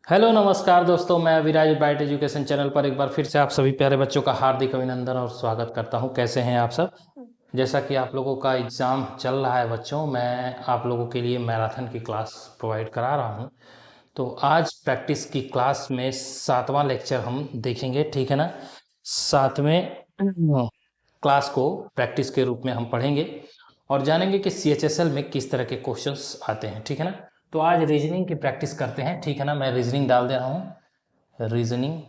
Hello नमस्कार दोस्तों, मैं अविराज बाइट एजुकेशन चैनल पर एक बार फिर से आप सभी प्यारे बच्चों का हार्दिक अभिनंदन और स्वागत करता हूं। कैसे हैं आप सब? जैसा कि आप लोगों का एग्ज़ाम चल रहा है बच्चों, मैं आप लोगों के लिए मैराथन की क्लास प्रोवाइड करा रहा हूं। तो आज प्रैक्टिस की क्लास में 7वां लेक्चर हम देखेंगे, ठीक है ना। 7वें क्लास को प्रैक्टिस के रूप में हम पढ़ेंगे और जानेंगे कि CHSL में किस तरह के क्वेश्चंस आते हैं, ठीक है ना। तो आज रीजनिंग की प्रैक्टिस करते हैं, ठीक है ना। मैं रीजनिंग डाल दे रहा हूँ, रीजनिंग,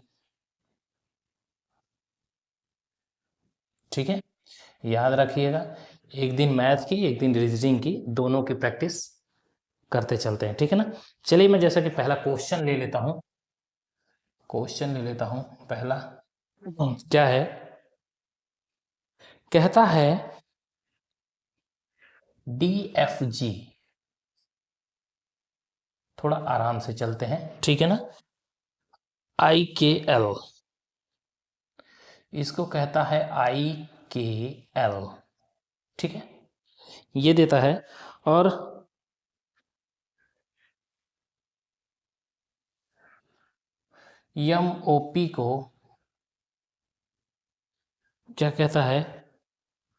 ठीक है। याद रखिएगा, एक दिन मैथ की एक दिन रीजनिंग की, दोनों की प्रैक्टिस करते चलते हैं, ठीक है ना। चलिए मैं जैसा कि पहला क्वेश्चन ले लेता हूँ, पहला क्या है, कहता है DFG, थोड़ा आराम से चलते हैं, ठीक है ना। IKL, इसको कहता है IKL, ठीक है, ये देता है। और MOP को क्या कहता है,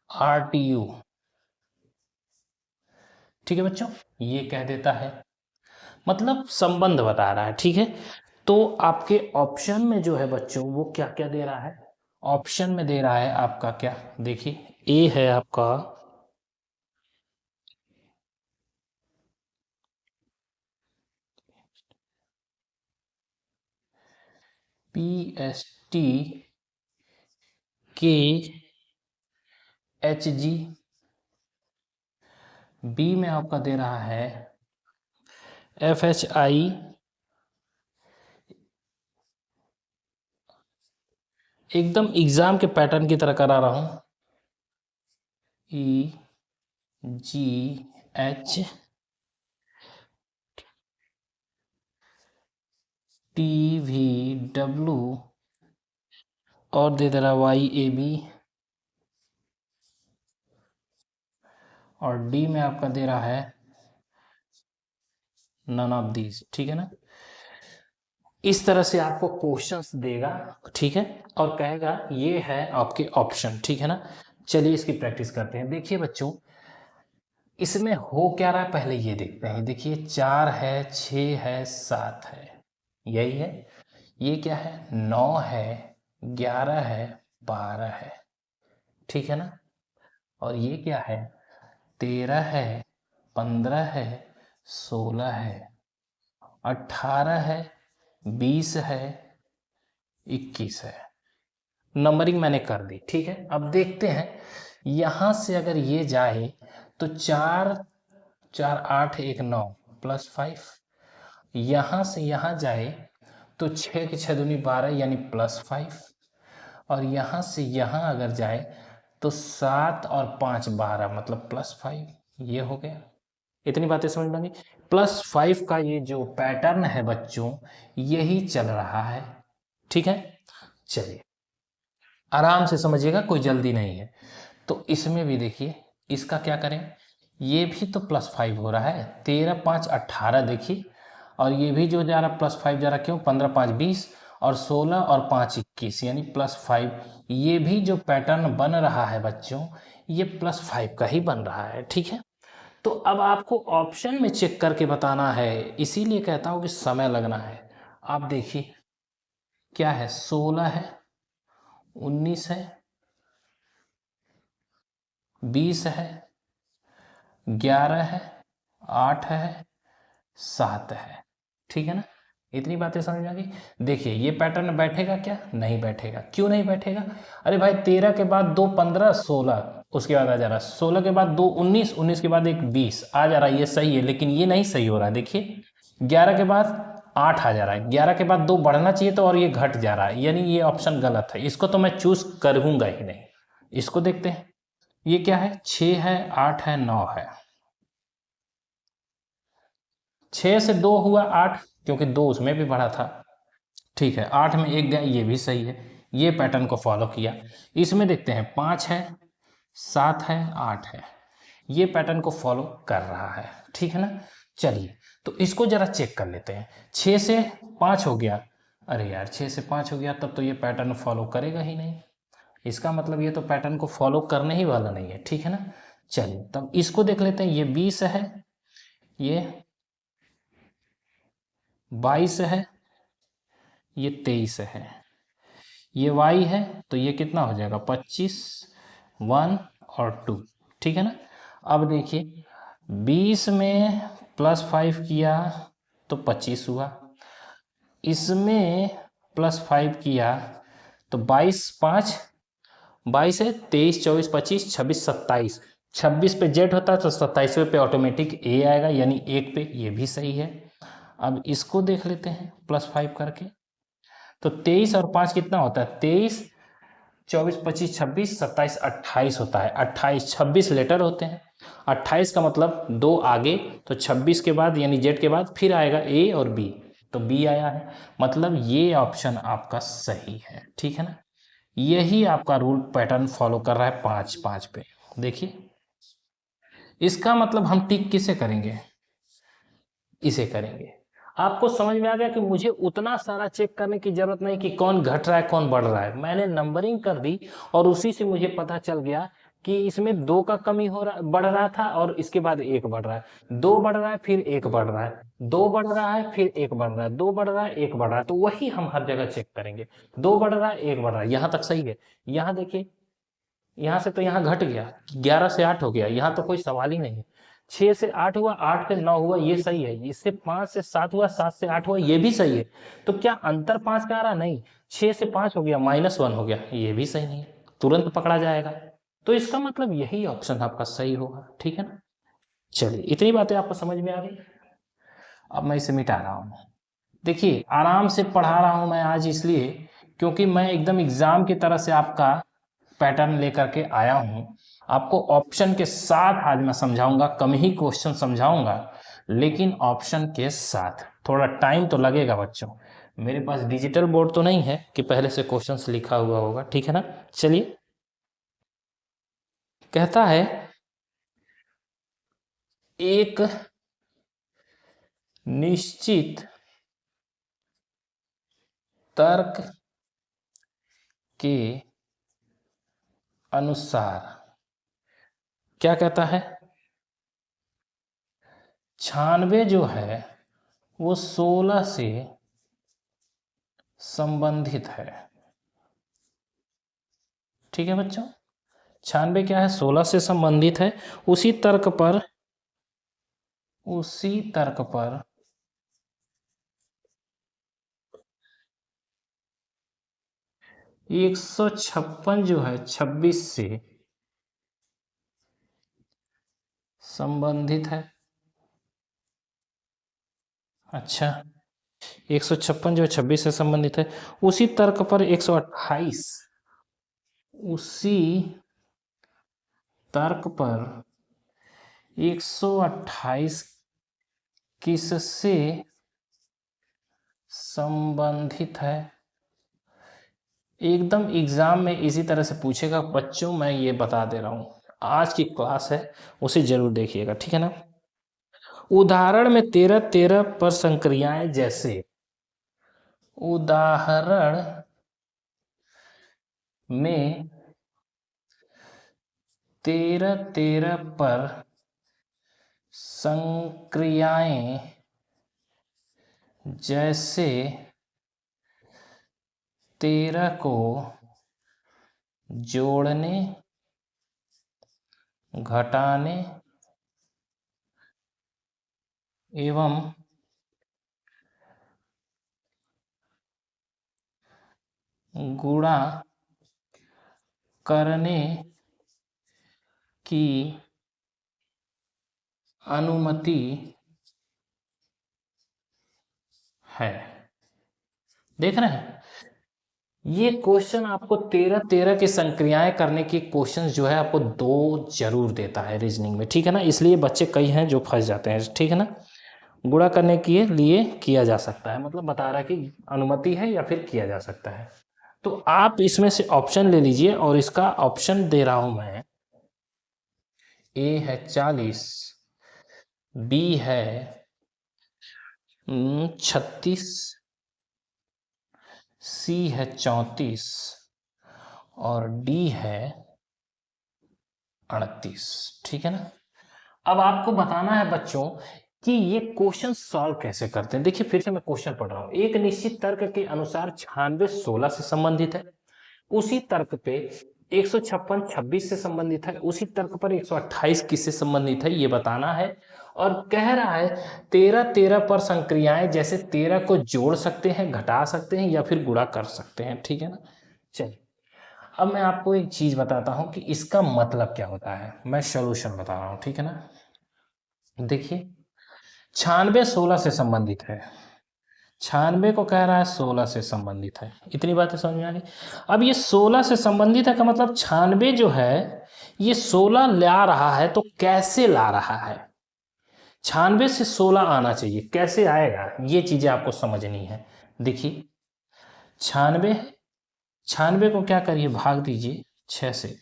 RTU, ठीक है बच्चों, ये कह देता है, मतलब संबंध बता रहा है, ठीक है। तो आपके ऑप्शन में जो है बच्चों, वो क्या क्या दे रहा है, ऑप्शन में दे रहा है आपका क्या, देखिए ए है आपका PST KHG, बी में आपका दे रहा है FHI, एकदम एग्जाम के पैटर्न की तरह करा रहा हूं, EGH, TVW, और दे दे रहा YAB, और डी में आपका दे रहा है नन ऑफ दीज, ठीक है ना। इस तरह से आपको क्वेश्चंस देगा, ठीक है, और कहेगा ये है आपके ऑप्शन, ठीक है ना। चलिए इसकी प्रैक्टिस करते हैं। देखिए बच्चों, इसमें हो क्या रहा है पहले ये देखते हैं। देखिए 4 है, 6 है, 7 है, यही है। ये क्या है, 9 है, 11 है, 12 है, ठीक है ना। और ये क्या है, 13 है, 15 है, 16 है, 18 है, 20 है, 21 है। नंबरिंग मैंने कर दी, ठीक है। अब देखते हैं यहां से अगर ये जाए तो 4 4 8 1 9 +5, यहां से यहां जाए तो 6 के 6 दूनी 12 यानी +5, और यहां से यहां अगर जाए तो 7 और 5 12 मतलब +5, ये हो गया। इतनी बातें समझ में आ गई। +5 का ये जो पैटर्न है बच्चों, यही चल रहा है, ठीक है। चलिए आराम से समझिएगा, कोई जल्दी नहीं है। तो इसमें भी देखिए, इसका क्या करें, ये भी तो +5 हो रहा है, 13 5 18 देखिए, और ये भी जो जा रहा +5 जा रहा, क्यों, 15 5 20, और 16 और 5 21 यानी +5। ये भी जो पैटर्न बन रहा है बच्चों, ये +5 का ही बन रहा है, ठीक है। तो अब आपको ऑप्शन में चेक करके बताना है, इसीलिए कहता हूं कि समय लगना है। आप देखिए क्या है, 16 है, 19 है, 20 है, 11 है, 8 है, 7 है, ठीक है ना। इतनी बातें समझ में आ गई। देखिए ये पैटर्न बैठेगा क्या, नहीं बैठेगा। क्यों नहीं बैठेगा, अरे भाई 13 के बाद 2 15 16, उसके बाद आ जा रहा 16 के बाद 2 19, 19 के बाद एक 20 आ जा रहा है, ये सही है, लेकिन ये नहीं सही हो रहा है। देखिए 11 के बाद 8 आ जा रहा है, 11 के बाद 2 बढ़ना चाहिए तो, और ये घट जा रहा है, यानी ये ऑप्शन गलत है, इसको तो मैं चूज करूंगा ही नहीं। इसको देखते हैं, ये क्या है, 6 है, 8 है, 9 है, 6 से 2 हुआ 8, क्योंकि 2 उसमें भी बढ़ा था, ठीक है। 8 में 1 गया, ये भी सही है, ये पैटर्न को फॉलो किया। इसमें देखते हैं 5 है, 7 है, 8 है, ये पैटर्न को फॉलो कर रहा है, ठीक है ना। चलिए तो इसको जरा चेक कर लेते हैं। 6 से 5 हो गया, अरे यार 6 से 5 हो गया, तब तो ये पैटर्न फॉलो करेगा ही नहीं। इसका मतलब ये तो पैटर्न को फॉलो करने ही वाला नहीं है, ठीक है ना। चलिए तब इसको देख लेते हैं। ये 20 है, ये 22 है, ये 23 है, ये y है, तो ये कितना हो जाएगा 25, 1 और 2, ठीक है ना। अब देखिए 20 में +5 किया तो 25 हुआ, इसमें +5 किया तो 22, 5 22 है, 23, 24, 25, 26, 27, 26 पे जेड होता है तो 27वें पे ऑटोमेटिक ए आएगा, यानी 1 पे, ये भी सही है। अब इसको देख लेते हैं +5 करके, तो 23 और 5 कितना होता है, 23, 24, 25, 26, 27, 28 होता है। 28, 26 लेटर होते हैं, 28 का मतलब 2 आगे, तो 26 के बाद यानी जेड के बाद फिर आएगा ए और बी, तो बी आया है, मतलब ये ऑप्शन आपका सही है, ठीक है ना। यही आपका रूल पैटर्न फॉलो कर रहा है 5, 5 पे। देखिए इसका मतलब हम टिक किसे करेंगे, इसे करेंगे। आपको समझ में आ गया कि मुझे उतना सारा चेक करने की जरूरत नहीं कि कौन घट रहा है कौन बढ़ रहा है, मैंने नंबरिंग कर दी और उसी से मुझे पता चल गया कि इसमें 2 का कमी हो रहा बढ़ रहा था और इसके बाद 1 बढ़ रहा है, 2 बढ़ रहा है फिर 1 बढ़ रहा है, 2 बढ़ रहा है फिर 1 बढ़ रहा है, 2 बढ़ रहा है 1 बढ़ रहा है, तो वही हम हर जगह चेक करेंगे। 2 बढ़ रहा है 1 बढ़ रहा है, यहाँ तक सही है। यहाँ देखिए, यहाँ से तो यहाँ घट गया, 11 से 8 हो गया, यहाँ तो कोई सवाल ही नहीं है। 6 से 8 हुआ, 8 से 9 हुआ, ये सही है। इससे 5 से 7 हुआ, 7 से 8 हुआ, ये भी सही है। तो क्या अंतर 5 का आ रहा, नहीं, 6 से 5 हो गया, -1 हो गया, ये भी सही नहीं है, तुरंत पकड़ा जाएगा। तो इसका मतलब यही ऑप्शन आपका सही होगा, ठीक है ना। चलिए इतनी बातें आपको समझ में आ गई। अब मैं इसे मिटा रहा हूँ। देखिए आराम से पढ़ा रहा हूँ मैं आज, इसलिए क्योंकि मैं एकदम एग्जाम की तरह से आपका पैटर्न लेकर के आया हूँ। आपको ऑप्शन के साथ आज मैं समझाऊंगा, कम ही क्वेश्चन समझाऊंगा, लेकिन ऑप्शन के साथ। थोड़ा टाइम तो लगेगा बच्चों, मेरे पास डिजिटल बोर्ड तो नहीं है कि पहले से क्वेश्चंस लिखा हुआ होगा, ठीक है ना। चलिए कहता है एक निश्चित तर्क के अनुसार, क्या कहता है, 96 जो है वो 16 से संबंधित है, ठीक है बच्चों। 96 क्या है, 16 से संबंधित है। उसी तर्क पर 156 जो है 26 से संबंधित है। अच्छा 156 जो है 26 से संबंधित है। उसी तर्क पर 128, उसी तर्क पर 128 किससे संबंधित है। एकदम एग्जाम में इसी तरह से पूछेगा बच्चों, मैं ये बता दे रहा हूँ, आज की क्लास है उसे जरूर देखिएगा, ठीक है ना। उदाहरण में 13, 13 पर संक्रियाएं, जैसे उदाहरण में 13, 13 पर संक्रियाएं जैसे 13 को जोड़ने, घटाने एवं गुणा करने की अनुमति है। देख रहे हैं, ये क्वेश्चन आपको 13, 13 की संक्रियाएं करने की क्वेश्चन जो है आपको 2 जरूर देता है रीजनिंग में, ठीक है ना। इसलिए बच्चे कई हैं जो फंस जाते हैं, ठीक है ना। गुणा करने के लिए किया जा सकता है, मतलब बता रहा है कि अनुमति है या फिर किया जा सकता है। तो आप इसमें से ऑप्शन ले लीजिए, और इसका ऑप्शन दे रहा हूं मैं। ए है 40, बी है 36, सी है 34 और डी है 38। ठीक है ना। अब आपको बताना है बच्चों कि ये क्वेश्चन सॉल्व कैसे करते हैं। देखिए फिर से मैं क्वेश्चन पढ़ रहा हूं। एक निश्चित तर्क के अनुसार 96 16 से संबंधित है, उसी तर्क पे 156 26 से संबंधित है, उसी तर्क पर 128 किससे संबंधित है ये बताना है। और कह रहा है 13 13 पर संक्रियाएं, जैसे 13 को जोड़ सकते हैं, घटा सकते हैं या फिर गुणा कर सकते हैं। ठीक है ना। चलिए अब मैं आपको एक चीज बताता हूं कि इसका मतलब क्या होता है। मैं सॉल्यूशन बता रहा हूं, ठीक है ना। देखिए 96 16 से संबंधित है, 96 को कह रहा है 16 से संबंधित है। इतनी बातें समझ में आ गई। अब ये 16 से संबंधित है का मतलब 96 जो है ये 16 ला रहा है, तो कैसे ला रहा है। 96 से 16 आना चाहिए, कैसे आएगा ये चीजें आपको समझनी है। देखिए 96 है, 96 को क्या करिए भाग दीजिए 6 से।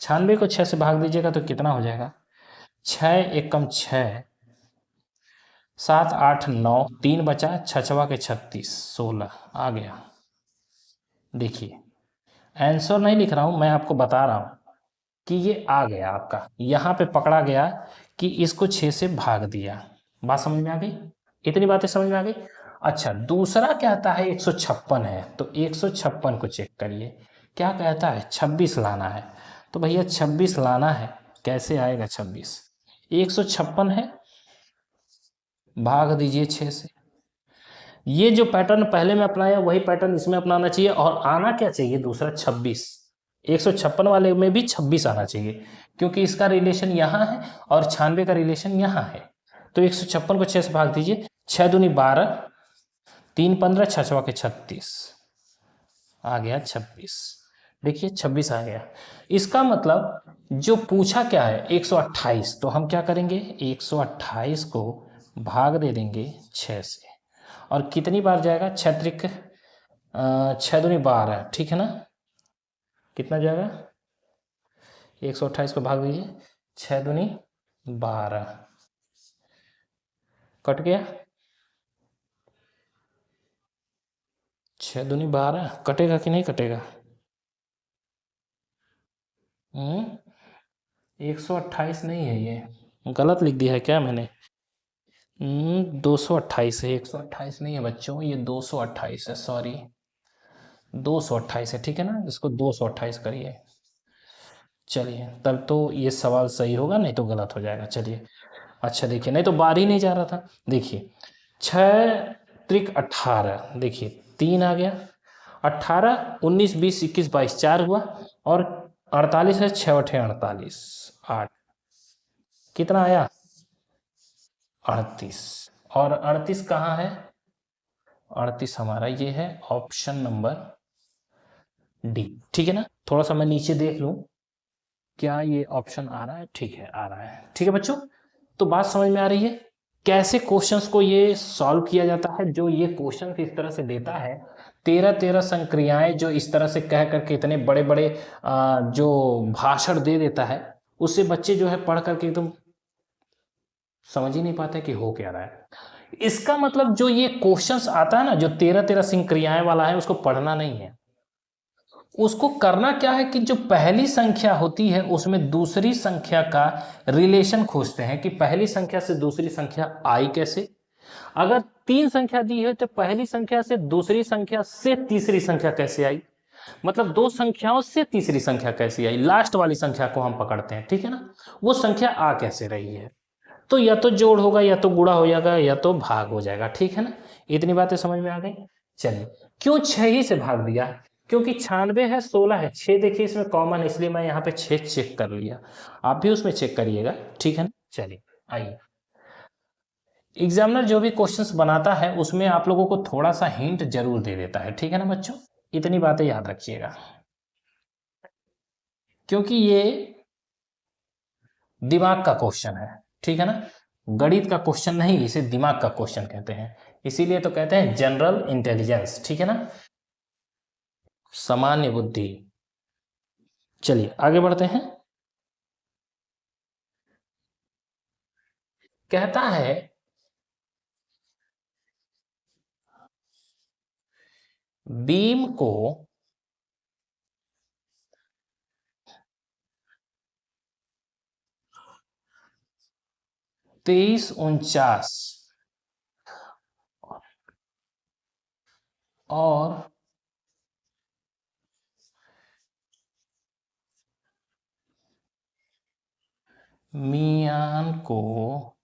96 को 6 से भाग दीजिएगा तो कितना हो जाएगा, 6 एकम 6, 7 8 9, 3 बचा, 6 छवा के 36, 16 आ गया। देखिए आंसर नहीं लिख रहा हूं, मैं आपको बता रहा हूं कि ये आ गया आपका, यहां पे पकड़ा गया कि इसको 6 से भाग दिया। बात समझ में आ गई, इतनी बातें समझ में आ गई। अच्छा दूसरा कहता है 156 है, तो 156 को चेक करिए, क्या कहता है 26 लाना है। तो भैया 26 लाना है, कैसे आएगा 26, 156 है भाग दीजिए 6 से। ये जो पैटर्न पहले में अपनाया वही पैटर्न इसमें अपनाना चाहिए, और आना क्या चाहिए दूसरा 26, 156 वाले में भी 26 आना चाहिए, क्योंकि इसका रिलेशन यहाँ है और 96 का रिलेशन यहाँ है। तो 156 को 6 से भाग दीजिए, 6 दूनी 12, 3 15, 6 छवा के 36, आ गया 26। देखिए 26 आ गया। इसका मतलब जो पूछा क्या है 128, तो हम क्या करेंगे 128 को भाग दे देंगे 6 से, और कितनी बार जाएगा 6 त्रिक 6 दूनी 12, ठीक है ना। कितना जाएगा 128 को भाग दीजिए 6 दूनी 12, कट गया 6 दूनी 12, कटेगा कि नहीं कटेगा। 128 नहीं है, ये गलत लिख दिया है क्या मैंने। 228 है, 128 नहीं है बच्चों, ये 228 है, सॉरी 228 है, ठीक है ना। इसको 228 करिए। चलिए तब तो ये सवाल सही होगा, नहीं तो गलत हो जाएगा। चलिए अच्छा देखिए, नहीं तो बार ही नहीं जा रहा था। देखिए 6 त्रिक 18, देखिए 3 आ गया, 18 19 20 21 22 4 हुआ, और 48 है, 6 8 48, 8 कितना आया 38। और 38 कहाँ है, 38 हमारा ये है ऑप्शन नंबर डी, ठीक है ना। थोड़ा सा मैं नीचे देख लूं क्या ये ऑप्शन आ रहा है, ठीक है आ रहा है, ठीक है बच्चों। तो बात समझ में आ रही है कैसे क्वेश्चंस को ये सॉल्व किया जाता है। जो ये क्वेश्चन इस तरह से देता है 13 13 संक्रियाएं, जो इस तरह से कह करके इतने बड़े बड़े जो भाषण दे देता है, उससे बच्चे जो है पढ़ करके एकदम समझ ही नहीं पाते कि हो क्या रहा है। इसका मतलब जो ये क्वेश्चंस आता है ना, जो 13 13 संक्रियाएं वाला है, उसको पढ़ना नहीं है, उसको करना क्या है कि जो पहली संख्या होती है उसमें दूसरी संख्या का रिलेशन खोजते हैं कि पहली संख्या से दूसरी संख्या आई कैसे। अगर 3 संख्या दी है तो पहली संख्या से दूसरी संख्या से तीसरी संख्या कैसे आई, मतलब 2 संख्याओं से तीसरी संख्या कैसे आई, लास्ट वाली संख्या को हम पकड़ते हैं, ठीक है ना। वो संख्या आ कैसे रही है, तो या तो जोड़ होगा या तो गुणा हो जाएगा या तो भाग हो जाएगा, ठीक है ना। इतनी बातें समझ में आ गई। चलिए क्यों 6 ही से भाग दिया, क्योंकि 96 है 16 है 6, देखिए इसमें कॉमन है, इसलिए मैं यहाँ पे 6 चेक कर लिया, आप भी उसमें चेक करिएगा, ठीक है ना। चलिए आइए, एग्जामिनर जो भी क्वेश्चंस बनाता है उसमें आप लोगों को थोड़ा सा हिंट जरूर दे देता है, ठीक है ना बच्चों। इतनी बातें याद रखिएगा, क्योंकि ये दिमाग का क्वेश्चन है, ठीक है ना। गणित का क्वेश्चन नहीं, इसे दिमाग का क्वेश्चन कहते हैं, इसीलिए तो कहते हैं जनरल इंटेलिजेंस, ठीक है ना, सामान्य बुद्धि। चलिए आगे बढ़ते हैं। कहता है बीम को 2349 और मियान को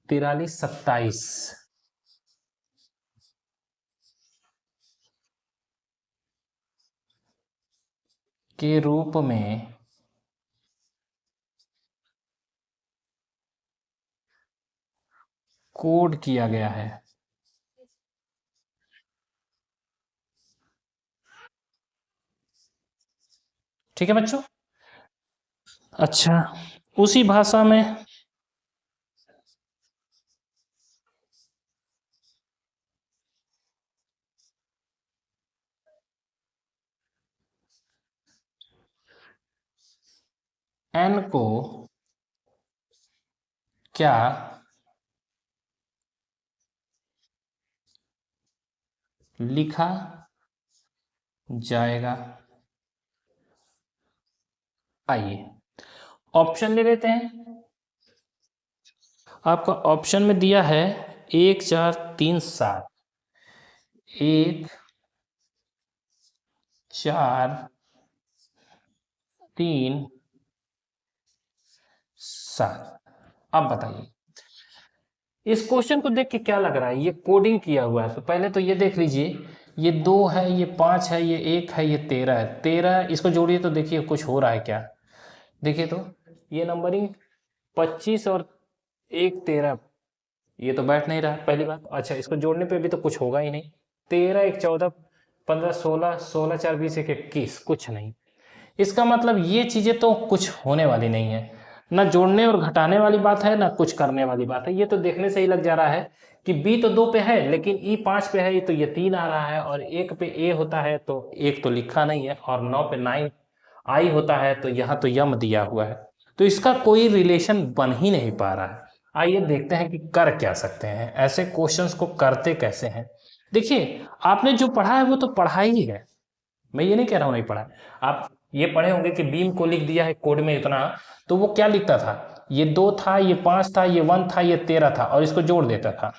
4327 के रूप में कोड किया गया है। ठीक है बच्चों। अच्छा, उसी भाषा में एन को क्या लिखा जाएगा? आइए ऑप्शन ले लेते हैं। आपका ऑप्शन में दिया है 1437, 1437। अब बताइए इस क्वेश्चन को देख के क्या लग रहा है? ये कोडिंग किया हुआ है। तो पहले तो ये देख लीजिए, ये 2 है, ये 5 है, ये 1 है, ये 13 है। 13 इसको जोड़िए तो देखिए कुछ हो रहा है क्या। देखिए तो ये नंबरिंग 25 और 1 13, ये तो बैठ नहीं रहा पहली बात। अच्छा, इसको जोड़ने पे भी तो कुछ होगा ही नहीं। 13 1 14 15 16 16 4 20 1 21, कुछ नहीं। इसका मतलब ये चीजें तो कुछ होने वाली नहीं है। ना जोड़ने और घटाने वाली बात है, ना कुछ करने वाली बात है। ये तो देखने से ही लग जा रहा है कि बी तो 2 पे है, लेकिन ई 5 पे है, तो ये 3 आ रहा है। और 1 पे ए होता है तो 1 तो लिखा नहीं है, और 9 पे 9 आई होता है, तो यहाँ तो यम दिया हुआ है। तो इसका कोई रिलेशन बन ही नहीं पा रहा है। आइए देखते हैं कि कर क्या सकते हैं, ऐसे क्वेश्चंस को करते कैसे हैं। देखिए, आपने जो पढ़ा है वो तो पढ़ा ही है, मैं ये नहीं कह रहा हूँ नहीं पढ़ा है। आप ये पढ़े होंगे कि बीम को लिख दिया है कोड में इतना, तो वो क्या लिखता था? ये 2 था, ये 5 था, ये 1 था, ये 13 था, और इसको जोड़ देता था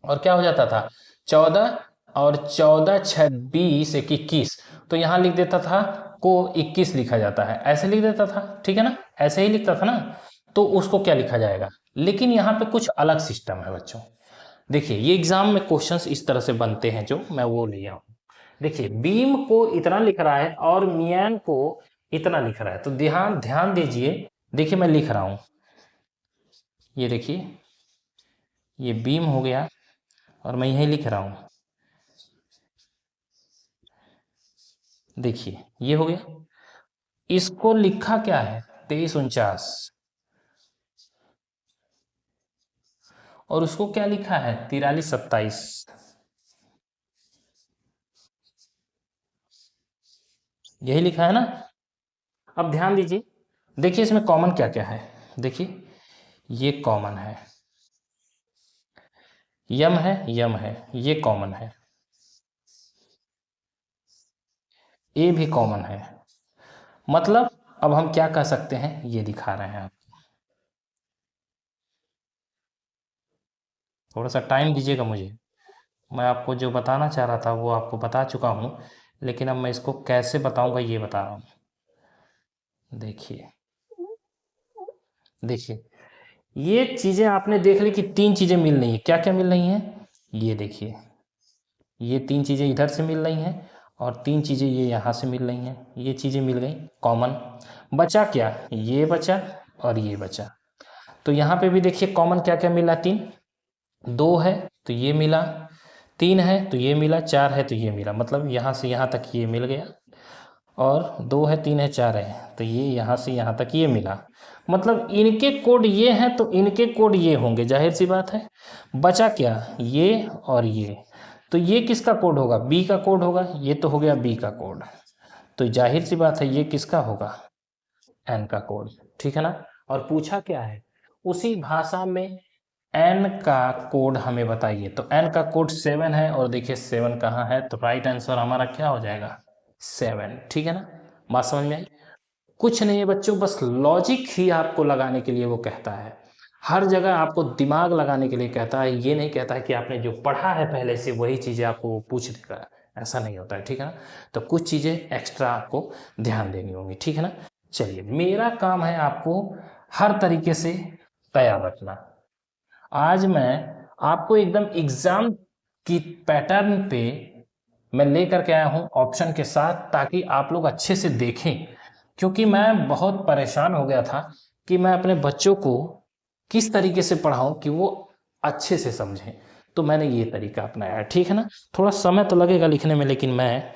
और क्या हो जाता था? 14, और 14 6 20 1 21। तो यहाँ लिख देता था को 21 लिखा जाता है, ऐसे लिख देता था। ठीक है ना, ऐसे ही लिखता था ना। तो उसको क्या लिखा जाएगा? लेकिन यहाँ पे कुछ अलग सिस्टम है बच्चों। देखिए, ये एग्जाम में क्वेश्चंस इस तरह से बनते हैं, जो मैं वो लिया हूँ। देखिए, बीम को इतना लिख रहा है और मियान को इतना लिख रहा है, तो ध्यान ध्यान दीजिए। देखिए मैं लिख रहा हूं, ये देखिए, ये बीम हो गया और मैं यही लिख रहा हूं। देखिए ये हो गया। इसको लिखा क्या है? 2349। और उसको क्या लिखा है? 4327। यही लिखा है ना। अब ध्यान दीजिए, देखिए इसमें कॉमन क्या क्या है। देखिए ये कॉमन है, यम है, ये कॉमन है, ए भी कॉमन है। मतलब अब हम क्या कह सकते हैं, ये दिखा रहे हैं आप। थोड़ा सा टाइम दीजिएगा मुझे, मैं आपको जो बताना चाह रहा था वो आपको बता चुका हूँ, लेकिन अब मैं इसको कैसे बताऊंगा ये बता रहा हूँ। देखिए, देखिए ये चीज़ें आपने देख ली कि 3 चीज़ें मिल रही हैं। क्या क्या मिल रही हैं? ये देखिए, ये 3 चीज़ें इधर से मिल रही हैं और 3 चीज़ें ये यहाँ से मिल रही हैं। ये चीज़ें मिल गई कॉमन। बचा क्या? ये बचा और ये बचा। तो यहाँ पे भी देखिए कॉमन क्या क्या मिला? 3, 2 है तो ये मिला, 3 है तो ये मिला, 4 है तो ये मिला। मतलब यहाँ से यहाँ तक ये मिल गया, और 2 है, 3 है, 4 है, तो ये यहाँ से यहाँ तक ये मिला। मतलब इनके कोड ये हैं तो इनके कोड ये होंगे, जाहिर सी बात है। बचा क्या? ये और ये। तो ये किसका कोड होगा? बी का कोड होगा। ये तो हो गया बी का कोड। तो जाहिर सी बात है ये किसका होगा? एन का कोड। ठीक है ना। और पूछा क्या है? उसी भाषा में n का कोड हमें बताइए। तो n का कोड 7 है और देखिए 7 कहाँ है, तो राइट आंसर हमारा क्या हो जाएगा 7। ठीक है ना, बात समझ में आई। कुछ नहीं है बच्चों, बस लॉजिक ही आपको लगाने के लिए वो कहता है, हर जगह आपको दिमाग लगाने के लिए कहता है। ये नहीं कहता है कि आपने जो पढ़ा है पहले से वही चीज़ें आपको पूछ देगा, ऐसा नहीं होता है। ठीक है ना, तो कुछ चीज़ें एक्स्ट्रा आपको ध्यान देनी होंगी। ठीक है ना, चलिए मेरा काम है आपको हर तरीके से तैयार रखना। आज मैं आपको एकदम एग्जाम की पैटर्न पे मैं लेकर के आया हूँ ऑप्शन के साथ, ताकि आप लोग अच्छे से देखें, क्योंकि मैं बहुत परेशान हो गया था कि मैं अपने बच्चों को किस तरीके से पढ़ाऊं कि वो अच्छे से समझें। तो मैंने ये तरीका अपनाया है। ठीक है ना, थोड़ा समय तो लगेगा लिखने में, लेकिन मैं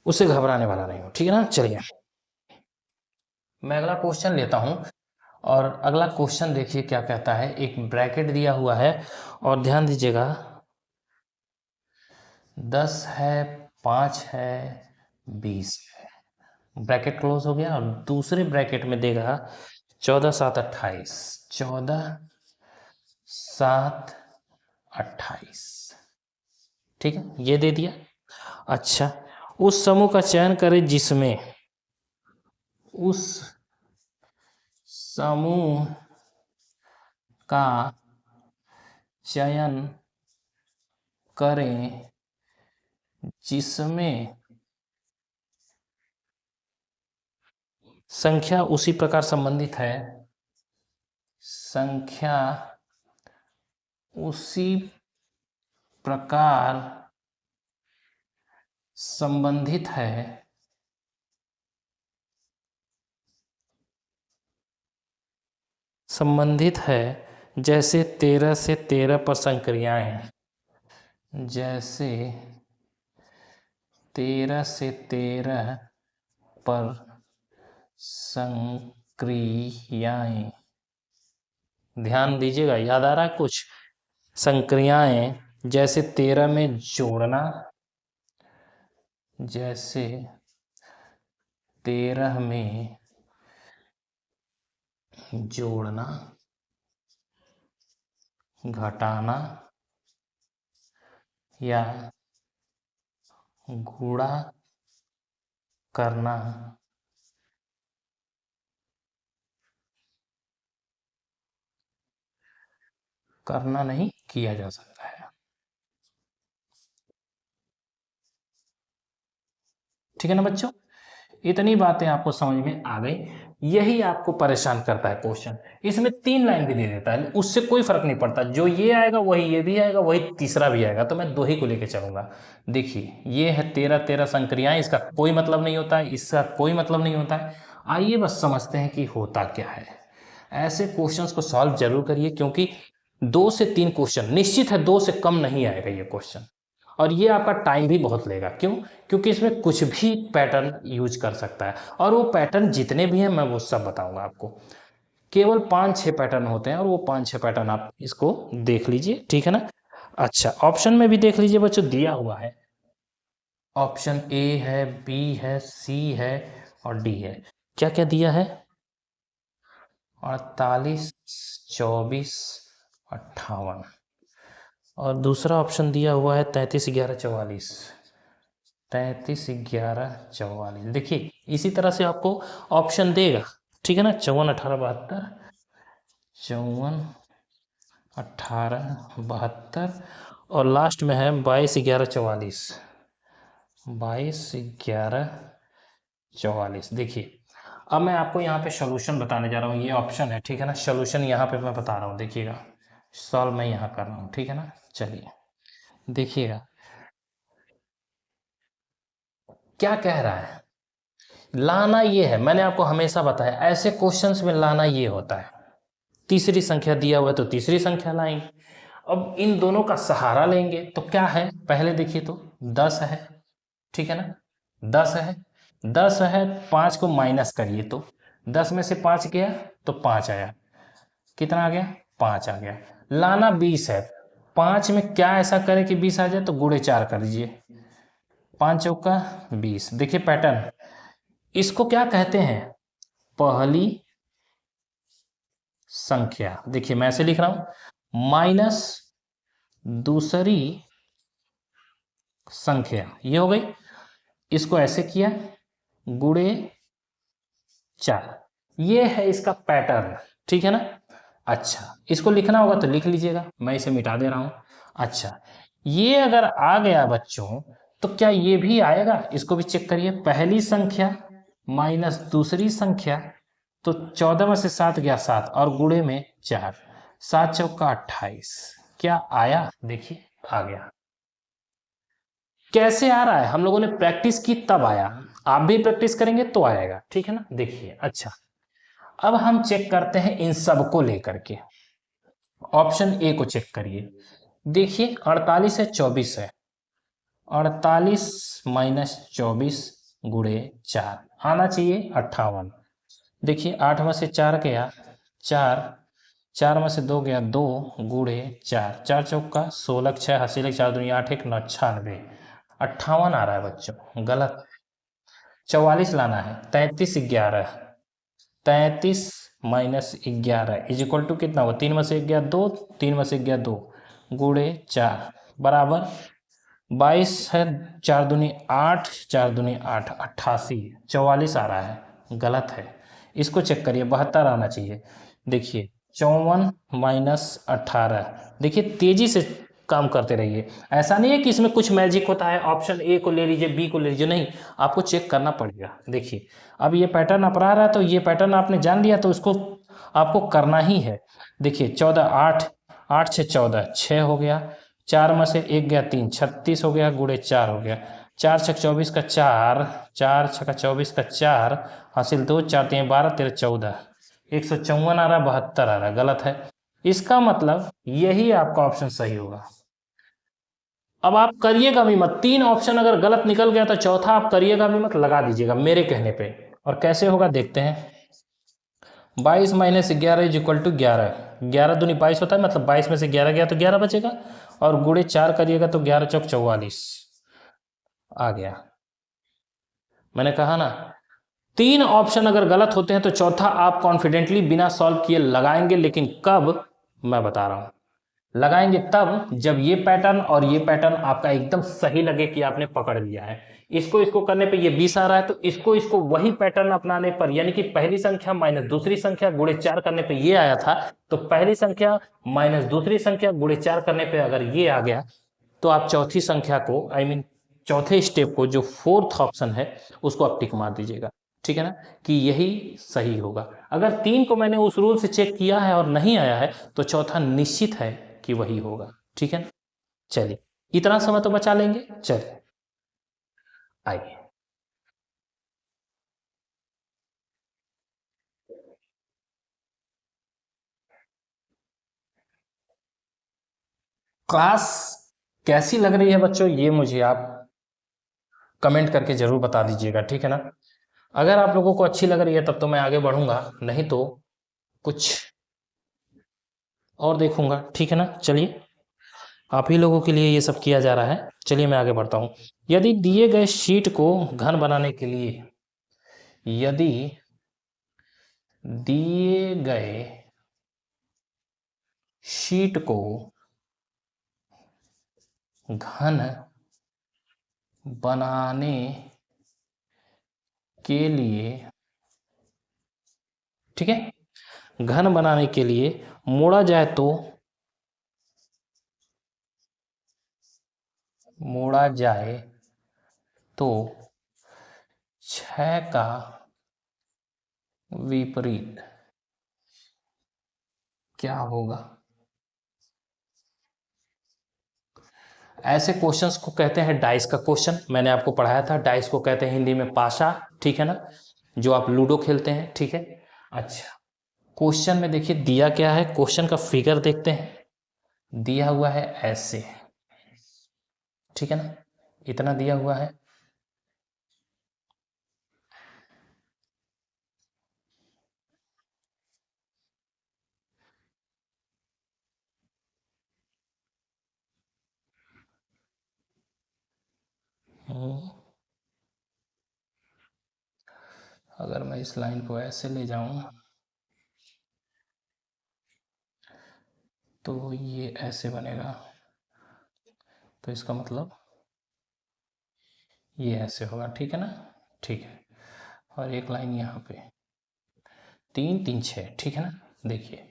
उससे घबराने वाला नहीं हूँ। ठीक है ना, चलिए मैं अगला क्वेश्चन लेता हूँ। और अगला क्वेश्चन देखिए क्या कहता है, एक ब्रैकेट दिया हुआ है और ध्यान दीजिएगा, 10 है, 5 है, 20 है, ब्रैकेट क्लोज हो गया। और दूसरे ब्रैकेट में देगा 14 7 28, 14 7 28। ठीक है, ये दे दिया। अच्छा, उस समूह का चयन करें जिसमें, उस समूह का चयन करें जिसमें संख्या उसी प्रकार संबंधित है, संख्या उसी प्रकार संबंधित है, संबंधित है जैसे 13 से 13 पर संक्रियाएं, जैसे 13 से 13 पर संक्रियाएं। ध्यान दीजिएगा, याद आ रहा है कुछ? संक्रियाएं जैसे 13 में जोड़ना, जैसे 13 में जोड़ना, घटाना या गुणा करना करना नहीं किया जा सकता है। ठीक है ना बच्चों, इतनी बातें आपको समझ में आ गई। यही आपको परेशान करता है क्वेश्चन। इसमें 3 लाइन भी दे देता है, उससे कोई फर्क नहीं पड़ता, जो ये आएगा वही ये भी आएगा, वही तीसरा भी आएगा, तो मैं 2 ही को लेके चलूंगा। देखिए ये है 13 13 संक्रियाएं, इसका कोई मतलब नहीं होता है, इसका कोई मतलब नहीं होता है। आइए बस समझते हैं कि होता क्या है। ऐसे क्वेश्चंस को सॉल्व जरूर करिए, क्योंकि 2 से 3 क्वेश्चन निश्चित है, 2 से कम नहीं आएगा ये क्वेश्चन। और ये आपका टाइम भी बहुत लेगा। क्यों? क्योंकि इसमें कुछ भी पैटर्न यूज कर सकता है, और वो पैटर्न जितने भी हैं मैं वो सब बताऊंगा आपको। केवल 5-6 पैटर्न होते हैं, और वो 5-6 पैटर्न आप इसको देख लीजिए। ठीक है ना, अच्छा ऑप्शन में भी देख लीजिए बच्चों, दिया हुआ है ऑप्शन ए है, बी है, सी है और डी है। क्या क्या दिया है? 48, 24, 58। और दूसरा ऑप्शन दिया हुआ है 33 11 44, 33 11 44। देखिए इसी तरह से आपको ऑप्शन देगा। ठीक है ना, 54 18 72, 54 18 72, और लास्ट में है 22 11 44, 22 11 44। देखिए अब मैं आपको यहाँ पे सॉल्यूशन बताने जा रहा हूँ, ये ऑप्शन है। ठीक है ना, सॉल्यूशन यहाँ पे मैं बता रहा हूँ, देखिएगा सॉल्व मैं यहाँ कर रहा हूँ। ठीक है ना, चलिए देखिएगा क्या कह रहा है। लाना ये है, मैंने आपको हमेशा बताया ऐसे क्वेश्चंस में लाना ये होता है। तीसरी संख्या दिया हुआ है तो तीसरी संख्या लाएंगे। अब इन दोनों का सहारा लेंगे तो क्या है, पहले देखिए तो 10 है। ठीक है ना, 10 है, 10 है, 5 को माइनस करिए तो 10 में से 5 गया तो 5 आया। कितना आ गया? 5 आ गया। लाना 20 है, 5 में क्या ऐसा करे कि 20 आ जाए, तो गुणे 4 कर दीजिए, 5 चौका 20। देखिए पैटर्न, इसको क्या कहते हैं? पहली संख्या। देखिए मैं ऐसे लिख रहा हूं, माइनस दूसरी संख्या, ये हो गई। इसको ऐसे किया, गुणे 4, ये है इसका पैटर्न, ठीक है ना। अच्छा, इसको लिखना होगा तो लिख लीजिएगा, मैं इसे मिटा दे रहा हूं। अच्छा, ये अगर आ गया बच्चों, तो क्या ये भी आएगा? इसको भी चेक करिए, पहली संख्या माइनस दूसरी संख्या, तो 14 में से 7 गया 7, और गुणे में 4, 7 चौका 28, क्या आया? देखिए आ गया। कैसे आ रहा है? हम लोगों ने प्रैक्टिस की तब आया, आप भी प्रैक्टिस करेंगे तो आएगा, ठीक है ना। देखिए अच्छा, अब हम चेक करते हैं इन सबको लेकर के। ऑप्शन ए को चेक करिए, देखिए 48 है 24 है, 48 माइनस 24 गुणे 4, आना चाहिए 58। देखिए 8 में से 4 गया 4, 4 में से 2 गया 2, गुणे 4, 4 चौका 16, 6 अस्सी, 4 दुनिया 8, 1 9 96, 58 आ रहा है बच्चों, गलत। 44 लाना है, 33 11, 33 माइनस 11 इज इक्वल टू कितना हुआ? 3 में से 1 गया 2, 3 में से 1 गया 2, गुणे 4 बराबर 22 है, 4 दूनी 8, 4 दूनी 8, 88, 44 आ रहा है, गलत है। इसको चेक करिए, 72 आना चाहिए। देखिए 54 माइनस 18, देखिए तेजी से काम करते रहिए, ऐसा नहीं है कि इसमें कुछ मैजिक होता है, ऑप्शन ए को ले लीजिए, बी को ले लीजिए, नहीं, आपको चेक करना पड़ेगा। देखिए अब ये पैटर्न अपना रहा है, तो ये पैटर्न आपने जान लिया, तो इसको आपको करना ही है। देखिए 14 8, 8 से 14 6 हो गया, 4 में से 1 गया 3, 36 हो गया, गुणे 4 हो गया, 4 छक 24 का 4, 4 छका 24 का 4, हासिल 2, 4 3 12 13 14, 154 आ रहा, 72 आ रहा, गलत है। इसका मतलब यही आपका ऑप्शन सही होगा। अब आप करिएगा भी मत, 3 ऑप्शन अगर गलत निकल गया तो चौथा आप करिएगा भी मत, लगा दीजिएगा मेरे कहने पे। और कैसे होगा देखते हैं, 22 माइनस 11 इज इक्वल टू 11, 11 दूनी 22 होता है, मतलब 22 में से 11 गया तो 11 बचेगा, और गुणे 4 करिएगा तो 11 चौक 44 आ गया। मैंने कहा ना, 3 ऑप्शन अगर गलत होते हैं तो चौथा आप कॉन्फिडेंटली बिना सॉल्व किए लगाएंगे, लेकिन कब, मैं बता रहा हूं, लगाएंगे तब जब ये पैटर्न और ये पैटर्न आपका एकदम सही लगे कि आपने पकड़ लिया है। इसको इसको करने पे ये 20 आ रहा है, तो इसको इसको वही पैटर्न अपनाने पर, यानी कि पहली संख्या माइनस दूसरी संख्या गुणे 4 करने पे ये आया था, तो पहली संख्या माइनस दूसरी संख्या गुणे 4 करने पे अगर ये आ गया, तो आप चौथी संख्या को, आई मीन चौथे स्टेप को, जो फोर्थ ऑप्शन है, उसको आप टिक मार दीजिएगा, ठीक है ना, कि यही सही होगा। अगर 3 को मैंने उस रूल से चेक किया है और नहीं आया है, तो चौथा निश्चित है कि वही होगा, ठीक है ना। चलिए, इतना समय तो बचा लेंगे, चलिए आइए। क्लास कैसी लग रही है बच्चों, ये मुझे आप कमेंट करके जरूर बता दीजिएगा, ठीक है ना। अगर आप लोगों को अच्छी लग रही है तब तो मैं आगे बढ़ूंगा, नहीं तो कुछ और देखूंगा, ठीक है ना। चलिए, आप ही लोगों के लिए ये सब किया जा रहा है, चलिए मैं आगे बढ़ता हूँ। यदि दिए गए शीट को घन बनाने के लिए, यदि दिए गए शीट को घन बनाने के लिए, ठीक है, घन बनाने के लिए मोड़ा जाए तो, मोड़ा जाए तो 6 का विपरीत क्या होगा? ऐसे क्वेश्चंस को कहते हैं डाइस का क्वेश्चन, मैंने आपको पढ़ाया था, डाइस को कहते हैं हिंदी में पाशा, ठीक है ना, जो आप लूडो खेलते हैं, ठीक है। अच्छा, क्वेश्चन में देखिए दिया क्या है, क्वेश्चन का फिगर देखते हैं, दिया हुआ है ऐसे, ठीक है ना, इतना दिया हुआ है। अगर मैं इस लाइन को ऐसे ले जाऊं, तो ये ऐसे बनेगा, तो इसका मतलब ये ऐसे होगा, ठीक है ना। ठीक है, और एक लाइन यहाँ पे, 3 3 6, ठीक है ना। देखिए,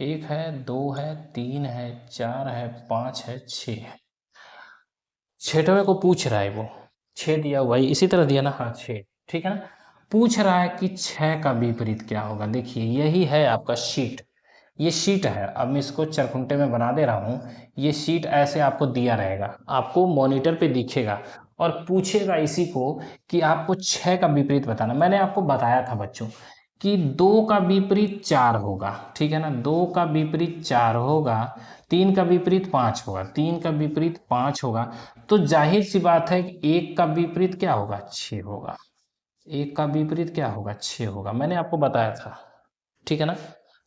1 है, 2 है, 3 है, 4 है, 5 है, 6 है। छठवें को पूछ रहा है वो, 6 दिया हुआ है, इसी तरह दिया ना, हाँ 6, ठीक है ना। पूछ रहा है कि 6 का विपरीत क्या होगा। देखिए यही है आपका शीट, ये शीट है। अब मैं इसको चरखुंटे में बना दे रहा हूँ। ये शीट ऐसे आपको दिया रहेगा, आपको मॉनिटर पे दिखेगा और पूछेगा इसी को कि आपको 6 का विपरीत बताना। मैंने आपको बताया था बच्चों कि 2 का विपरीत 4 होगा, ठीक है ना। 2 का विपरीत 4 होगा, 3 का विपरीत 5 होगा, 3 का विपरीत 5 होगा, तो जाहिर सी बात है कि 1 का विपरीत क्या होगा, 6 होगा। 1 का विपरीत क्या होगा, 6 होगा, मैंने आपको बताया था, ठीक है ना।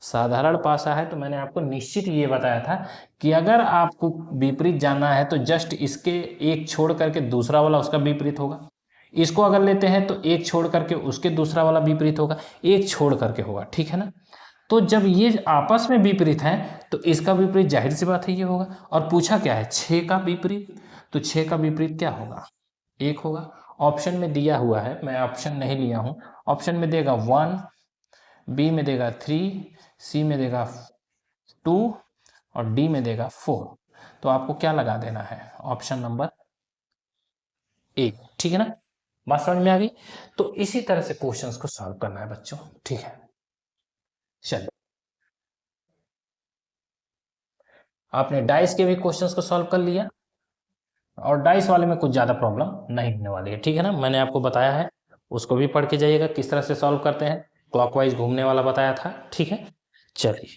साधारण पासा है तो मैंने आपको निश्चित ये बताया था कि अगर आपको विपरीत जानना है तो जस्ट इसके एक छोड़ करके दूसरा वाला उसका विपरीत होगा। इसको अगर लेते हैं तो एक छोड़ करके उसके दूसरा वाला विपरीत होगा, एक छोड़ करके होगा, ठीक है ना। तो जब ये आपस में विपरीत हैं तो इसका विपरीत जाहिर सी बात है ये होगा। और पूछा क्या है, 6 का विपरीत, तो 6 का विपरीत क्या होगा, 1 होगा। ऑप्शन में दिया हुआ है, मैं ऑप्शन नहीं लिया हूं। ऑप्शन में देगा 1, बी में देगा 3, सी में देगा 2 और डी में देगा 4। तो आपको क्या लगा देना है, ऑप्शन नंबर ए, ठीक है ना। बात समझ में आ गई। तो इसी तरह से क्वेश्चंस को सॉल्व करना है बच्चों, ठीक है। चलिए, आपने डाइस के भी क्वेश्चंस को सॉल्व कर लिया और डाइस वाले में कुछ ज़्यादा प्रॉब्लम नहीं होने वाली है, ठीक है ना। मैंने आपको बताया है, उसको भी पढ़ के जाइएगा किस तरह से सॉल्व करते हैं। क्लॉकवाइज घूमने वाला बताया था, ठीक है। चलिए,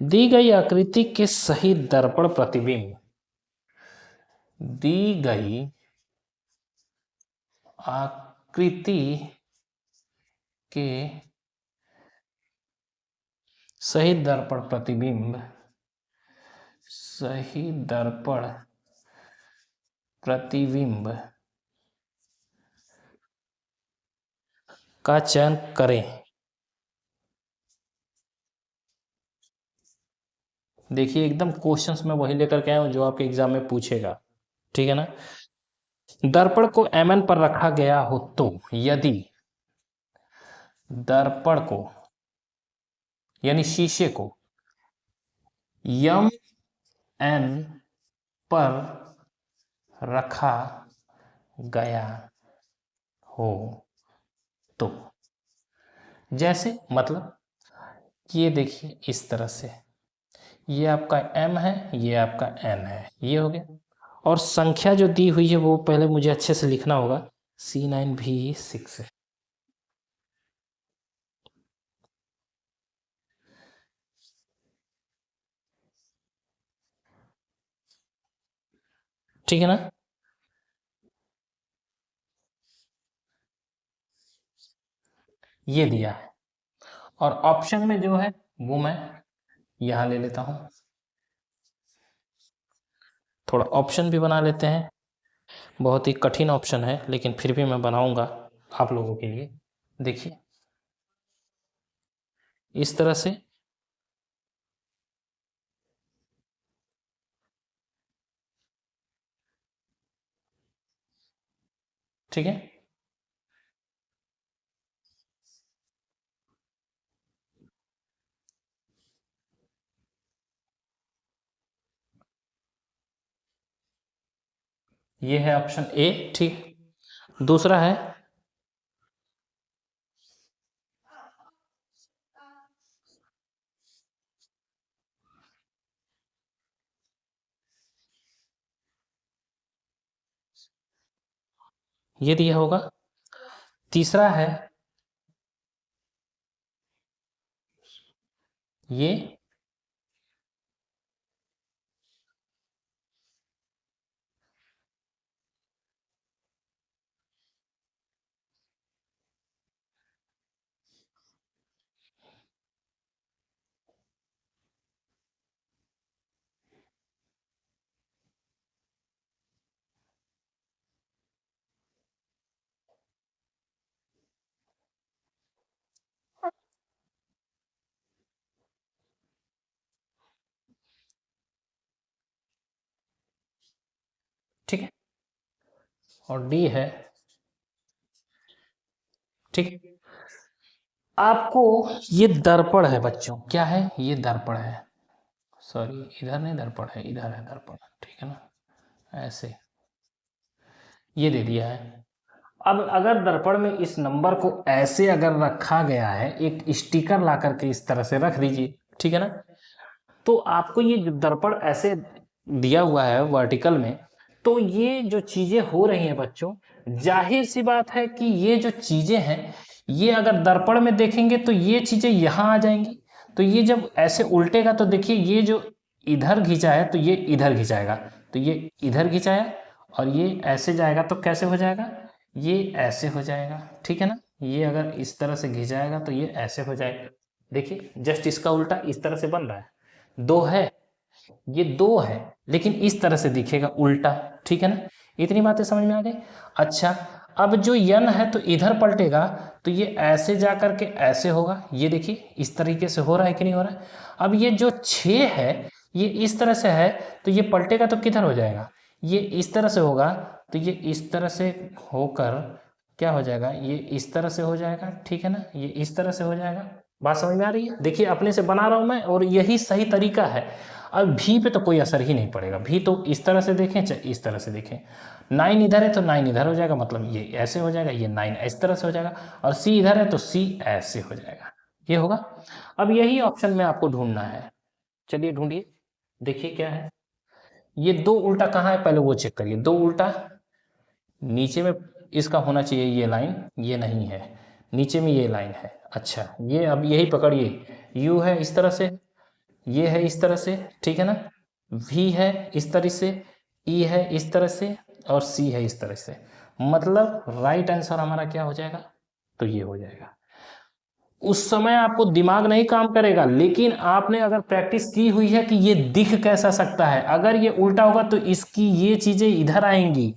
दी गई आकृति के सही दर्पण प्रतिबिंब, दी गई आकृति के सही दर्पण प्रतिबिंब, सही दर्पण प्रतिबिंब का चयन करें। देखिए एकदम क्वेश्चंस में वही लेकर के आया हूं जो आपके एग्जाम में पूछेगा, ठीक है ना। दर्पण को mn पर रखा गया हो तो, यदि दर्पण को यानी शीशे को mn पर रखा गया हो तो, जैसे मतलब ये देखिए इस तरह से, ये आपका m है, ये आपका n है, ये हो गया। और संख्या जो दी हुई है वो पहले मुझे अच्छे से लिखना होगा, C9V6 है, ठीक है ना। ये दिया है और ऑप्शन में जो है वो मैं यहां ले लेता हूं। थोड़ा ऑप्शन भी बना लेते हैं, बहुत ही कठिन ऑप्शन है लेकिन फिर भी मैं बनाऊंगा आप लोगों के लिए। देखिए इस तरह से, ठीक है। ये है ऑप्शन ए, ठीक। दूसरा है, ये दिया होगा। तीसरा है ये, और डी है, ठीक। आपको ये दर्पण है बच्चों, क्या है ये दर्पण है, सॉरी इधर नहीं दर्पण है, इधर है दर्पण, ठीक है ना, ऐसे ये दे दिया है। अब अगर दर्पण में इस नंबर को ऐसे अगर रखा गया है, एक स्टिकर ला करके इस तरह से रख दीजिए, ठीक है ना, तो आपको ये जो दर्पण ऐसे दिया हुआ है वर्टिकल में, तो ये जो चीजें हो रही हैं बच्चों, जाहिर सी बात है कि ये जो चीजें हैं, ये अगर दर्पण में देखेंगे तो ये चीजें यहाँ आ जाएंगी, तो ये जब ऐसे उल्टेगा तो देखिए ये जो इधर खींचा है तो ये इधर खिंचाएगा, तो ये इधर खिंचाया, और ये ऐसे जाएगा तो कैसे हो जाएगा, ये ऐसे हो जाएगा, ठीक है ना। ये अगर इस तरह से खिंचाएगा तो ये ऐसे हो जाएगा, देखिए जस्ट इसका उल्टा इस तरह से बन रहा है, दो है, ये दो है, लेकिन इस तरह से दिखेगा उल्टा, ठीक है ना। इतनी बातें समझ में आ गई। अच्छा, अब जो यन है तो इधर पलटेगा, तो ये ऐसे जा करके ऐसे होगा, ये देखिए इस तरीके से हो रहा है कि नहीं हो रहा है। अब ये जो 6 है ये इस तरह से है, तो ये पलटेगा तो किधर हो जाएगा, ये इस तरह से होगा, तो ये इस तरह से होकर क्या हो जाएगा, ये इस तरह से हो जाएगा, ठीक है ना, ये इस तरह से हो जाएगा। बात समझ में आ रही है, देखिए अपने से बना रहा हूं मैं, और यही सही तरीका है। अब भी पे तो कोई असर ही नहीं पड़ेगा, भी तो इस तरह से देखें चाहे इस तरह से देखें, 9 इधर है तो 9 इधर हो जाएगा, मतलब ये ऐसे हो जाएगा, ये 9 इस तरह से हो जाएगा, और सी इधर है तो सी ऐसे हो जाएगा, ये होगा। अब यही ऑप्शन में आपको ढूंढना है, चलिए ढूंढिए, देखिए क्या है। ये दो उल्टा कहाँ है पहले वो चेक करिए, दो उल्टा नीचे में इसका होना चाहिए, ये लाइन ये नहीं है, नीचे में ये लाइन है। अच्छा, ये अब यही पकड़िए, यू है इस तरह से, ये है इस तरह से, ठीक है ना, वी है इस तरह से, ई है इस तरह से, और सी है इस तरह से, मतलब राइट आंसर हमारा क्या हो जाएगा, तो ये हो जाएगा। उस समय आपको दिमाग नहीं काम करेगा, लेकिन आपने अगर प्रैक्टिस की हुई है कि ये दिख कैसा सकता है, अगर ये उल्टा होगा तो इसकी ये चीजें इधर आएंगी,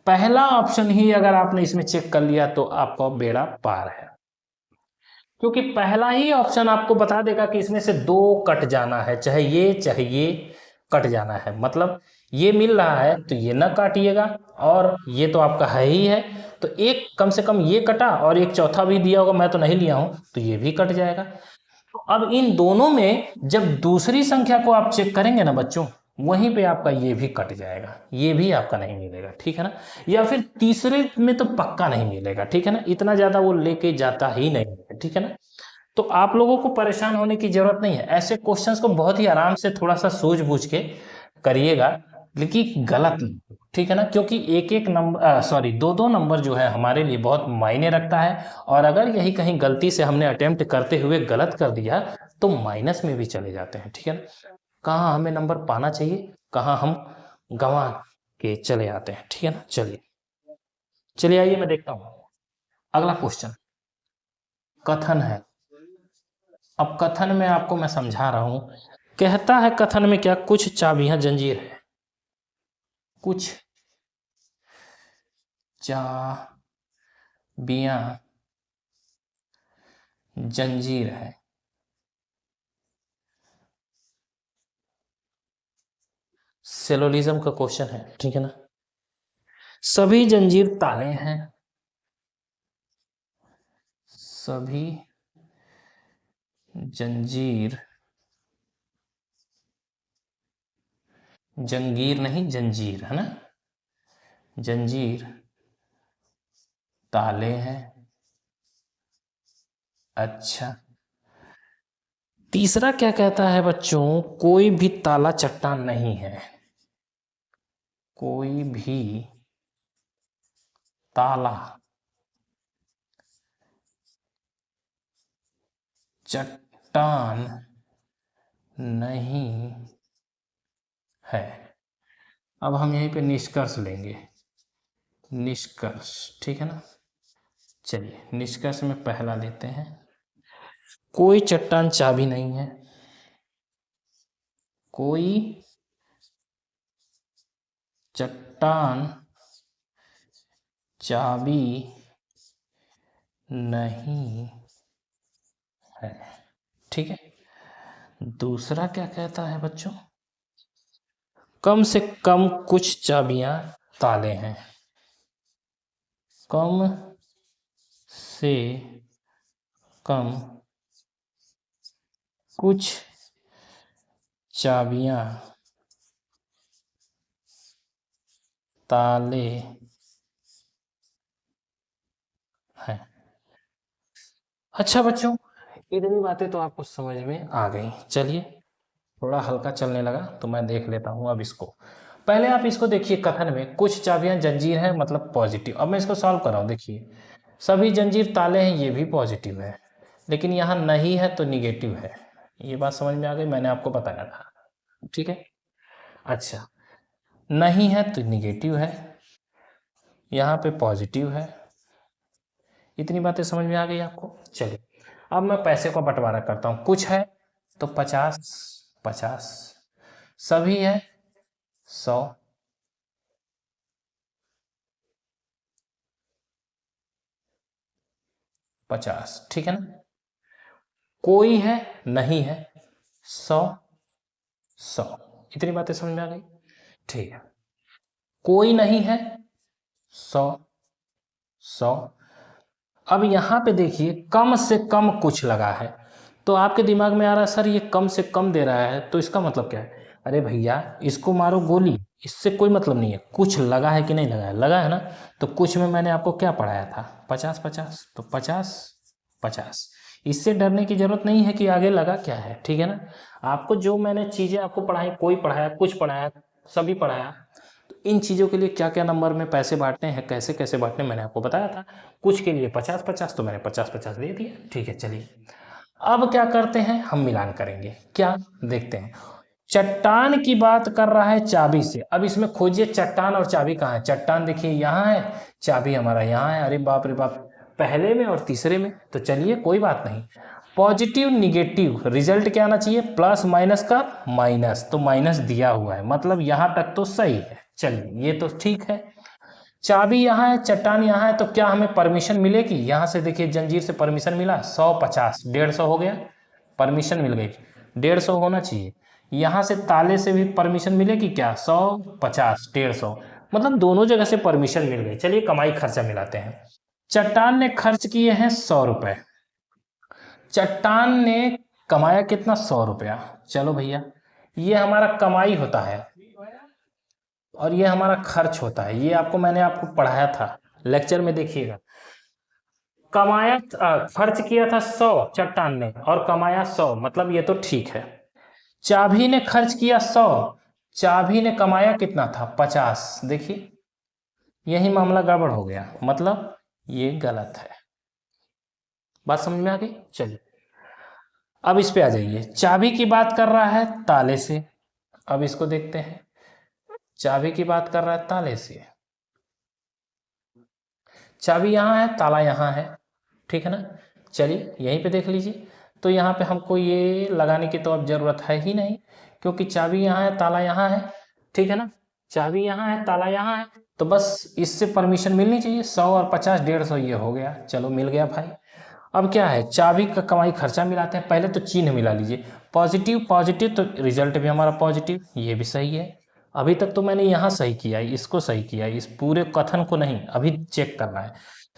पहला ऑप्शन ही अगर आपने इसमें चेक कर लिया तो आपका बेड़ा पार है, क्योंकि पहला ही ऑप्शन आपको बता देगा कि इसमें से दो कट जाना है, चाहे ये कट जाना है, मतलब ये मिल रहा है तो ये ना काटिएगा, और ये तो आपका है ही है, तो एक कम से कम ये कटा, और एक चौथा भी दिया होगा, मैं तो नहीं लिया हूं, तो ये भी कट जाएगा। तो अब इन दोनों में जब दूसरी संख्या को आप चेक करेंगे ना बच्चों, वहीं पे आपका ये भी कट जाएगा, ये भी आपका नहीं मिलेगा, ठीक है ना, या फिर तीसरे में तो पक्का नहीं मिलेगा, ठीक है ना, इतना ज्यादा वो लेके जाता ही नहीं है, ठीक है ना। तो आप लोगों को परेशान होने की जरूरत नहीं है, ऐसे क्वेश्चंस को बहुत ही आराम से थोड़ा सा सूझबूझ के करिएगा, लेकिन गलत नहीं, ठीक है ना, क्योंकि एक एक नंबर सॉरी दो दो नंबर जो है हमारे लिए बहुत मायने रखता है, और अगर यही कहीं गलती से हमने अटेम्प्ट करते हुए गलत कर दिया तो माइनस में भी चले जाते हैं, ठीक है ना, कहाँ हमें नंबर पाना चाहिए, कहाँ हम गंवा के चले आते हैं, ठीक है ना। चलिए चलिए आइए मैं देखता हूँ अगला क्वेश्चन, कथन है। अब कथन में आपको मैं समझा रहा हूं, कहता है कथन में क्या, कुछ चाबियां जंजीर है, कुछ चाबियां जंजीर है, सिलोजिज्म का क्वेश्चन है, ठीक है ना। सभी जंजीर ताले हैं, सभी जंजीर, जंगीर नहीं जंजीर है ना, जंजीर ताले हैं। अच्छा, तीसरा क्या कहता है बच्चों, कोई भी ताला चट्टान नहीं है, कोई भी ताला चट्टान नहीं है। अब हम यहीं पे निष्कर्ष लेंगे, निष्कर्ष, ठीक है ना। चलिए निष्कर्ष में पहला लेते हैं, कोई चट्टान चाबी नहीं है, कोई चट्टान चाबी नहीं है, ठीक है। दूसरा क्या कहता है बच्चों, कम से कम कुछ चाबियां ताले हैं, कम से कम कुछ चाबियां ताले हैं। अच्छा बच्चों, इतनी बातें तो आपको समझ में आ गई। चलिए, थोड़ा हल्का चलने लगा तो मैं देख लेता हूँ अब इसको। पहले आप इसको देखिए, कथन में कुछ चाबियां जंजीर है मतलब पॉजिटिव। अब मैं इसको सॉल्व कर रहा हूँ। देखिए, सभी जंजीर ताले हैं, ये भी पॉजिटिव है, लेकिन यहाँ नहीं है तो निगेटिव है। ये बात समझ में आ गई, मैंने आपको बताया था। ठीक है। अच्छा, नहीं है तो निगेटिव है, यहाँ पे पॉजिटिव है। इतनी बातें समझ में आ गई आपको। चलिए, अब मैं पैसे का बंटवारा करता हूँ। कुछ है तो 50 50, सभी है 100, 50। ठीक है ना। कोई है, नहीं है, 100 100। इतनी बातें समझ में आ गई। ठीक है। कोई नहीं है, 100 100। अब यहाँ पे देखिए, कम से कम कुछ लगा है, तो आपके दिमाग में आ रहा है सर ये कम से कम दे रहा है तो इसका मतलब क्या है। अरे भैया, इसको मारो गोली, इससे कोई मतलब नहीं है। कुछ लगा है कि नहीं लगा है, लगा है ना। तो कुछ में मैंने आपको क्या पढ़ाया था, 50 50, तो 50 50। इससे डरने की जरूरत नहीं है कि आगे लगा क्या है। ठीक है ना। आपको जो मैंने चीजें आपको पढ़ाई, कोई पढ़ाया, कुछ पढ़ाया, सभी पढ़ाया, तो इन चीज़ों के लिए क्या क्या नंबर में पैसे बांटने हैं, कैसे कैसे बांटने, मैंने आपको बताया था। कुछ के लिए 50 50, तो मैंने 50 50 दे दिया। ठीक है। चलिए, अब क्या करते हैं, हम मिलान करेंगे। क्या देखते हैं। चट्टान की बात कर रहा है चाबी से। अब इसमें खोजिए चट्टान और चाबी कहाँ है। चट्टान देखिए यहाँ है, चाबी हमारा यहाँ है। अरे बाप रे बाप, पहले में और तीसरे में। तो चलिए, कोई बात नहीं। पॉजिटिव निगेटिव रिजल्ट क्या आना चाहिए, प्लस माइनस का माइनस, तो माइनस दिया हुआ है, मतलब यहां तक तो सही है। चलिए, ये तो ठीक है। चाबी यहाँ है, चट्टान यहाँ है, तो क्या हमें परमिशन मिलेगी। यहां से देखिए, जंजीर से परमिशन मिला, 100 50, 150 हो गया, परमिशन मिल गई, 150 होना चाहिए। यहां से ताले से भी परमिशन मिलेगी क्या, 100 50 150, मतलब दोनों जगह से परमिशन मिल गई। चलिए, कमाई खर्चा मिलाते हैं। चट्टान ने खर्च किए हैं 100 रुपए। चट्टान ने कमाया कितना, 100 रुपया। चलो भैया, ये हमारा कमाई होता है और ये हमारा खर्च होता है। ये आपको मैंने आपको पढ़ाया था लेक्चर में, देखिएगा। कमाया, खर्च किया था 100 चट्टान ने, और कमाया 100, मतलब ये तो ठीक है। चाबी ने खर्च किया 100, चाबी ने कमाया कितना था, 50। देखिए, यही मामला गड़बड़ हो गया, मतलब ये गलत है। बात समझ में आ गई। चलिए, अब इस पे आ जाइए। चाबी की बात कर रहा है ताले से। अब इसको देखते हैं। चाबी की बात कर रहा है ताले से। चाबी यहाँ है, ताला यहाँ है। ठीक है ना। चलिए, यहीं पे देख लीजिए। तो यहाँ पे हमको ये लगाने की तो अब जरूरत है ही नहीं, क्योंकि चाबी यहाँ है, ताला यहाँ है। ठीक है ना। चाबी यहाँ है, ताला यहाँ है, तो बस इससे परमिशन मिलनी चाहिए। 100 और 50, 150, ये हो गया। चलो, मिल गया भाई। अब क्या है, चाबी का कमाई खर्चा मिलाते हैं। पहले तो चिन्ह मिला लीजिए, पॉजिटिव पॉजिटिव, तो रिजल्ट भी हमारा पॉजिटिव, ये भी सही है। अभी तक तो मैंने यहाँ सही किया है, इसको सही किया है, इस पूरे कथन को नहीं, अभी चेक करना है।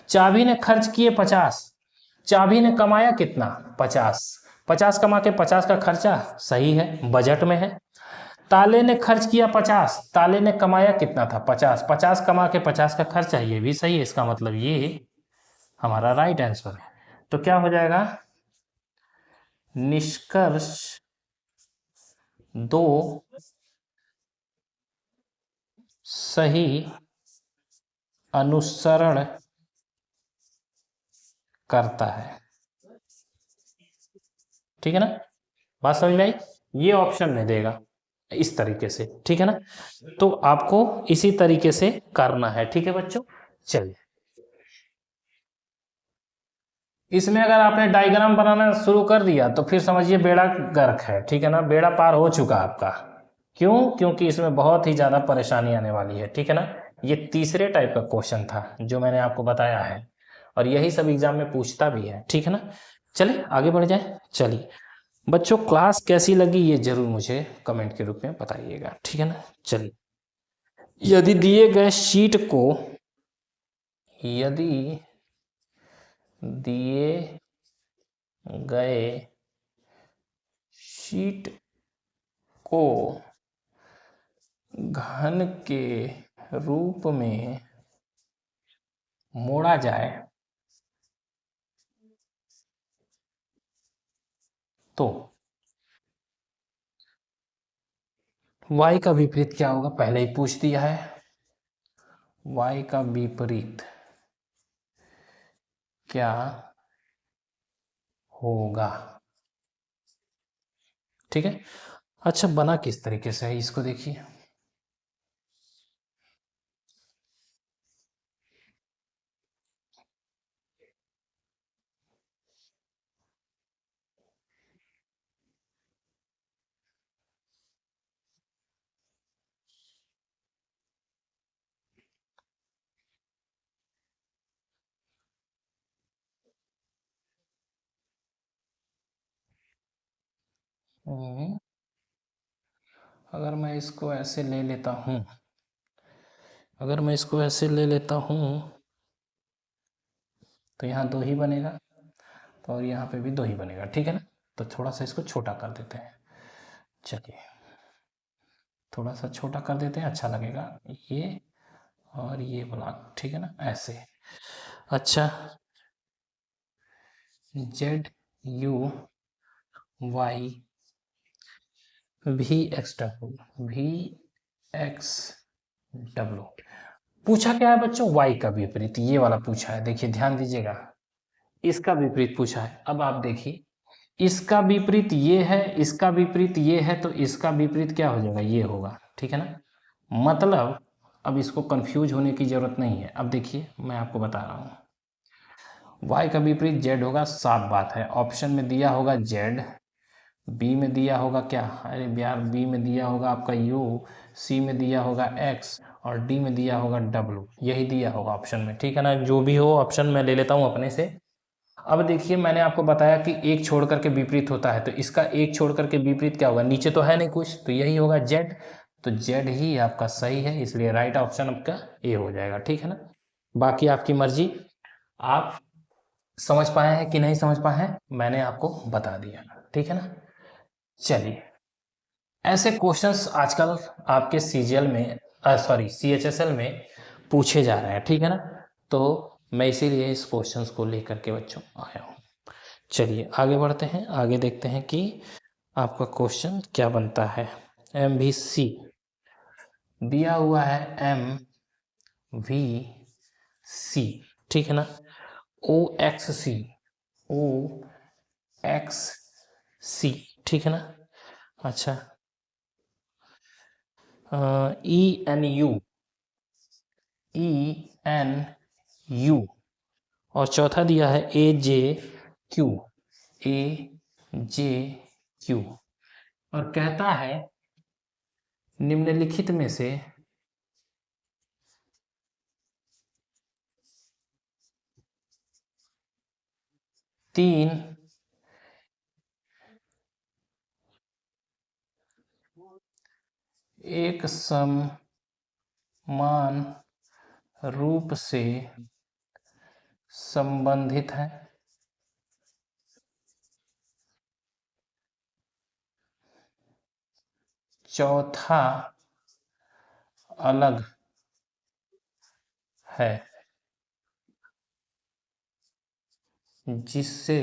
चाबी ने खर्च किए 50, चाबी ने कमाया कितना, 50। 50 कमा के 50 का खर्चा, सही है, बजट में है। ताले ने खर्च किया 50, ताले ने कमाया कितना था, 50। 50 कमा के 50 का खर्चा, ये भी सही है। इसका मतलब ये हमारा राइट आंसर है। तो क्या हो जाएगा, निष्कर्ष 2 सही अनुसरण करता है। ठीक है ना। बात समझ में आई। ये ऑप्शन में देगा इस तरीके से। ठीक है ना। तो आपको इसी तरीके से करना है। ठीक है बच्चों। चलिए, इसमें अगर आपने डायग्राम बनाना शुरू कर दिया तो फिर समझिए बेड़ा गर्क है। ठीक है ना, बेड़ा पार हो चुका आपका। क्यों, क्योंकि इसमें बहुत ही ज्यादा परेशानी आने वाली है। ठीक है ना। ये तीसरे टाइप का क्वेश्चन था जो मैंने आपको बताया है, और यही सब एग्जाम में पूछता भी है। ठीक है ना। चलिए, आगे बढ़ जाए। चलिए बच्चों, क्लास कैसी लगी ये जरूर मुझे कमेंट के रूप में बताइएगा। ठीक है ना। चलिए, यदि दिए गए शीट को यदि दिए गए शीट को घन के रूप में मोड़ा जाए तो y का विपरीत क्या होगा, पहले ही पूछ दिया है। y का विपरीत क्या होगा, ठीक है। अच्छा, बना किस तरीके से है इसको देखिए। अगर मैं इसको ऐसे ले लेता हूं, अगर मैं इसको ऐसे ले लेता हूं तो यहाँ 2 ही बनेगा, तो और यहाँ पे भी 2 ही बनेगा, ठीक है ना। तो थोड़ा सा इसको छोटा कर देते हैं, चलिए थोड़ा सा छोटा कर देते हैं, अच्छा लगेगा ये और ये ब्लॉक, ठीक है ना, ऐसे। अच्छा, Z U Y V X W, V X W पूछा क्या है बच्चों, वाई का विपरीत, ये वाला पूछा है, देखिए ध्यान दीजिएगा, इसका विपरीत पूछा है। अब आप देखिए, इसका विपरीत ये है, इसका विपरीत ये है, तो इसका विपरीत क्या हो जाएगा, ये होगा, ठीक है ना। मतलब अब इसको कंफ्यूज होने की जरूरत नहीं है। अब देखिए मैं आपको बता रहा हूँ, y का विपरीत z होगा, साफ बात है। ऑप्शन में दिया होगा z, बी में दिया होगा क्या, अरे यार बी में दिया होगा आपका u, सी में दिया होगा x और डी में दिया होगा w, यही दिया होगा ऑप्शन में, ठीक है ना। जो भी हो ऑप्शन मैं ले लेता हूँ अपने से। अब देखिए मैंने आपको बताया कि एक छोड़ करके विपरीत होता है, तो इसका एक छोड़ करके विपरीत क्या होगा, नीचे तो है नहीं कुछ, तो यही होगा z, तो z ही आपका सही है, इसलिए राइट ऑप्शन आपका ए हो जाएगा, ठीक है ना। बाकी आपकी मर्जी, आप समझ पाए हैं कि नहीं समझ पाए हैं, मैंने आपको बता दिया, ठीक है ना। चलिए, ऐसे क्वेश्चंस आजकल आपके सीजीएल में, सॉरी सीएचएसएल में पूछे जा रहे हैं, ठीक है ना। तो मैं इसीलिए इस क्वेश्चंस को लेकर के बच्चों आया हूँ। चलिए आगे बढ़ते हैं, आगे देखते हैं कि आपका क्वेश्चन क्या बनता है। एम वी सी दिया हुआ है, एम वी सी, ठीक है ना। ओ एक्स सी, ओ एक्स सी, ठीक है ना। अच्छा, E N U, E N U, और चौथा दिया है ए जे क्यू, ए जे क्यू, और कहता है निम्नलिखित में से तीन एक समान रूप से संबंधित है, चौथा अलग है, जिससे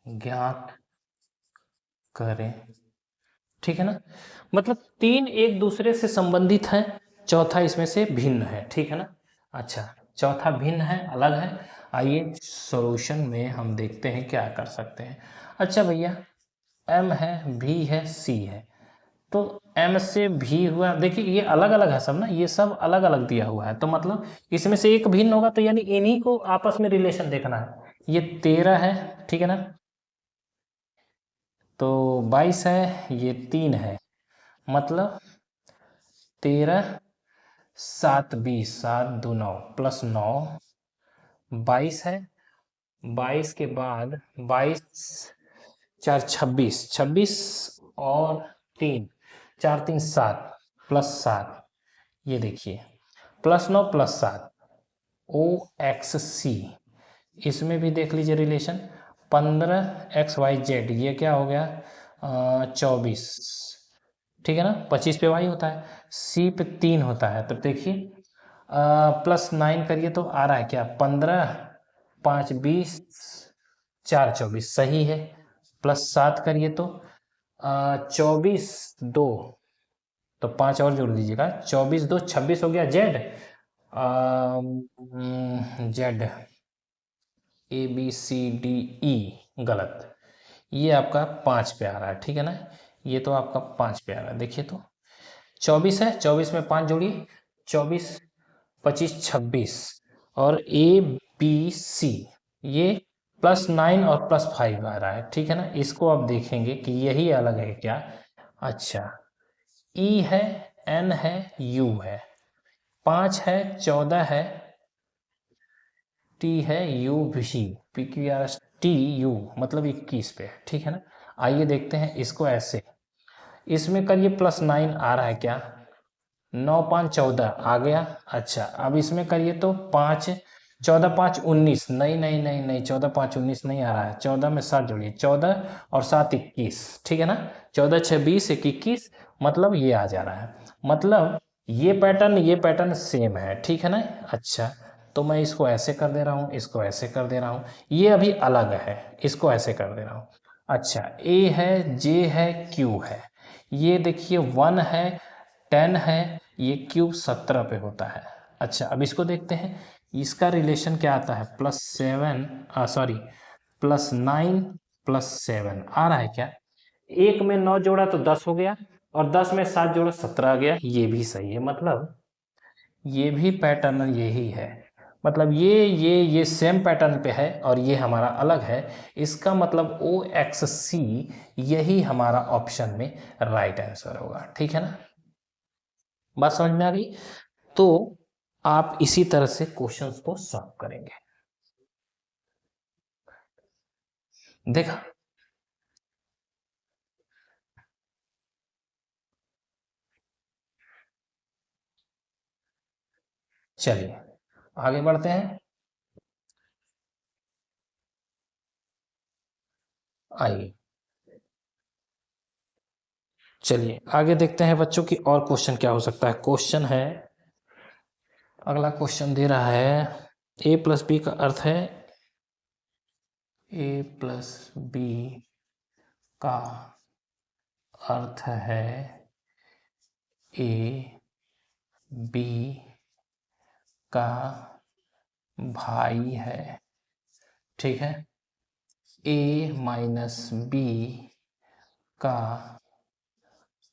ज्ञात करें, ठीक है ना। मतलब तीन एक दूसरे से संबंधित हैं, चौथा इसमें से भिन्न है, ठीक है ना। अच्छा, चौथा भिन्न है, अलग है। आइए सॉल्यूशन में हम देखते हैं क्या कर सकते हैं। अच्छा भैया, एम है, भी है, सी है, तो एम से भी हुआ, देखिए ये अलग अलग है सब ना, ये सब अलग अलग दिया हुआ है, तो मतलब इसमें से एक भिन्न होगा, तो यानी इन्हीं को आपस में रिलेशन देखना है। ये 13 है, ठीक है ना, तो 22 है, ये 3 है, मतलब 13 7 20, 7 2 9 प्लस 9 22 है। 22 के बाद 22 4 26, 26 और 3 4 3 7 प्लस 7, ये देखिए प्लस 9 प्लस 7, ओ एक्स सी, इसमें भी देख लीजिए रिलेशन 15 XYZ, ये क्या हो गया 24, ठीक है ना, 25 पे वाई होता है, सी पे 3 होता है, तो देखिए +9 करिए तो आ रहा है क्या 15, 5 20, 4 24, सही है। +7 करिए तो 24 2, तो 5 और जोड़ दीजिएगा, 24 2 26 हो गया जेड, जेड ABCDE गलत, ये आपका 5 पे आ रहा है, ठीक है ना, ये तो आपका 5 पे आ रहा है, देखिए तो 24 है, 24 में 5 जोड़िए, 24 25 26, और ABC ये +9 और +5 आ रहा है, ठीक है ना, इसको आप देखेंगे कि यही अलग है क्या, अच्छा E है, N है, U है, 5 है, 14 है, T है, U भी, PQRSTU मतलब 21 पे, ठीक है ना। आइए देखते हैं इसको ऐसे, इसमें करिए +9 आ रहा है क्या, 9 5 14 आ गया, अच्छा अब इसमें करिए तो 5 14 5 19, नहीं नहीं नहीं नहीं 14 5 19 नहीं आ रहा है, 14 में 7 जोड़िए, 14 और 7 21, ठीक है ना, 14 6 20 21, मतलब ये आ जा रहा है, मतलब ये पैटर्न सेम है, ठीक है ना। अच्छा तो मैं इसको ऐसे कर दे रहा हूँ, इसको ऐसे कर दे रहा हूँ, ये अभी अलग है, इसको ऐसे कर दे रहा हूँ। अच्छा ए है, जे है, क्यू है, ये देखिए 1 है, 10 है, ये क्यूब 17 पे होता है। अच्छा अब इसको देखते हैं, इसका रिलेशन क्या आता है, +9 +7 आ रहा है क्या, एक में 9 जोड़ा तो 10 हो गया, और 10 में 7 जोड़ा 17 आ गया, ये भी सही है, मतलब ये भी पैटर्न यही है, मतलब ये सेम पैटर्न पे है और ये हमारा अलग है, इसका मतलब OXC यही हमारा ऑप्शन में राइट आंसर होगा, ठीक है ना, बात समझ में आ गई। तो आप इसी तरह से क्वेश्चंस को सॉल्व करेंगे, देखा। चलिए आगे बढ़ते हैं, आइए चलिए आगे देखते हैं बच्चों की, और क्वेश्चन क्या हो सकता है, क्वेश्चन है, अगला क्वेश्चन दे रहा है A+B का अर्थ है, A+B का अर्थ है AB का भाई है, ठीक है, A-B का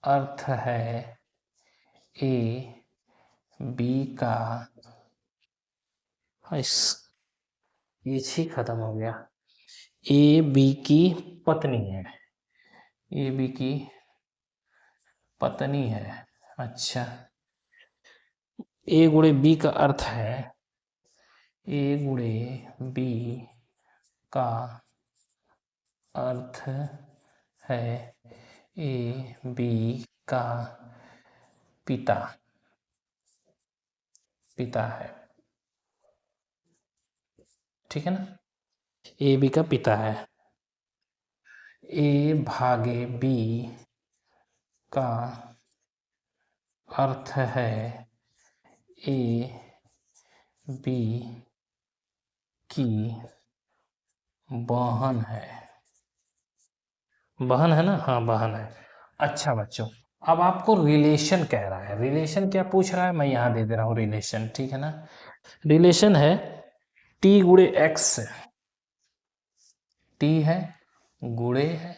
अर्थ है AB का, इस ये ही खत्म हो गया, AB की पत्नी है, AB की पत्नी है, अच्छा A×B का अर्थ है, A×B का अर्थ है AB का पिता, पिता है, ठीक है ना, AB का पिता है, A/B का अर्थ है AB की बहन है, बहन है ना, हाँ बहन है। अच्छा बच्चों, अब आपको रिलेशन कह रहा है, रिलेशन क्या पूछ रहा है, मैं यहाँ दे दे रहा हूँ रिलेशन, ठीक है ना, रिलेशन है T×X, T है, गुणे है,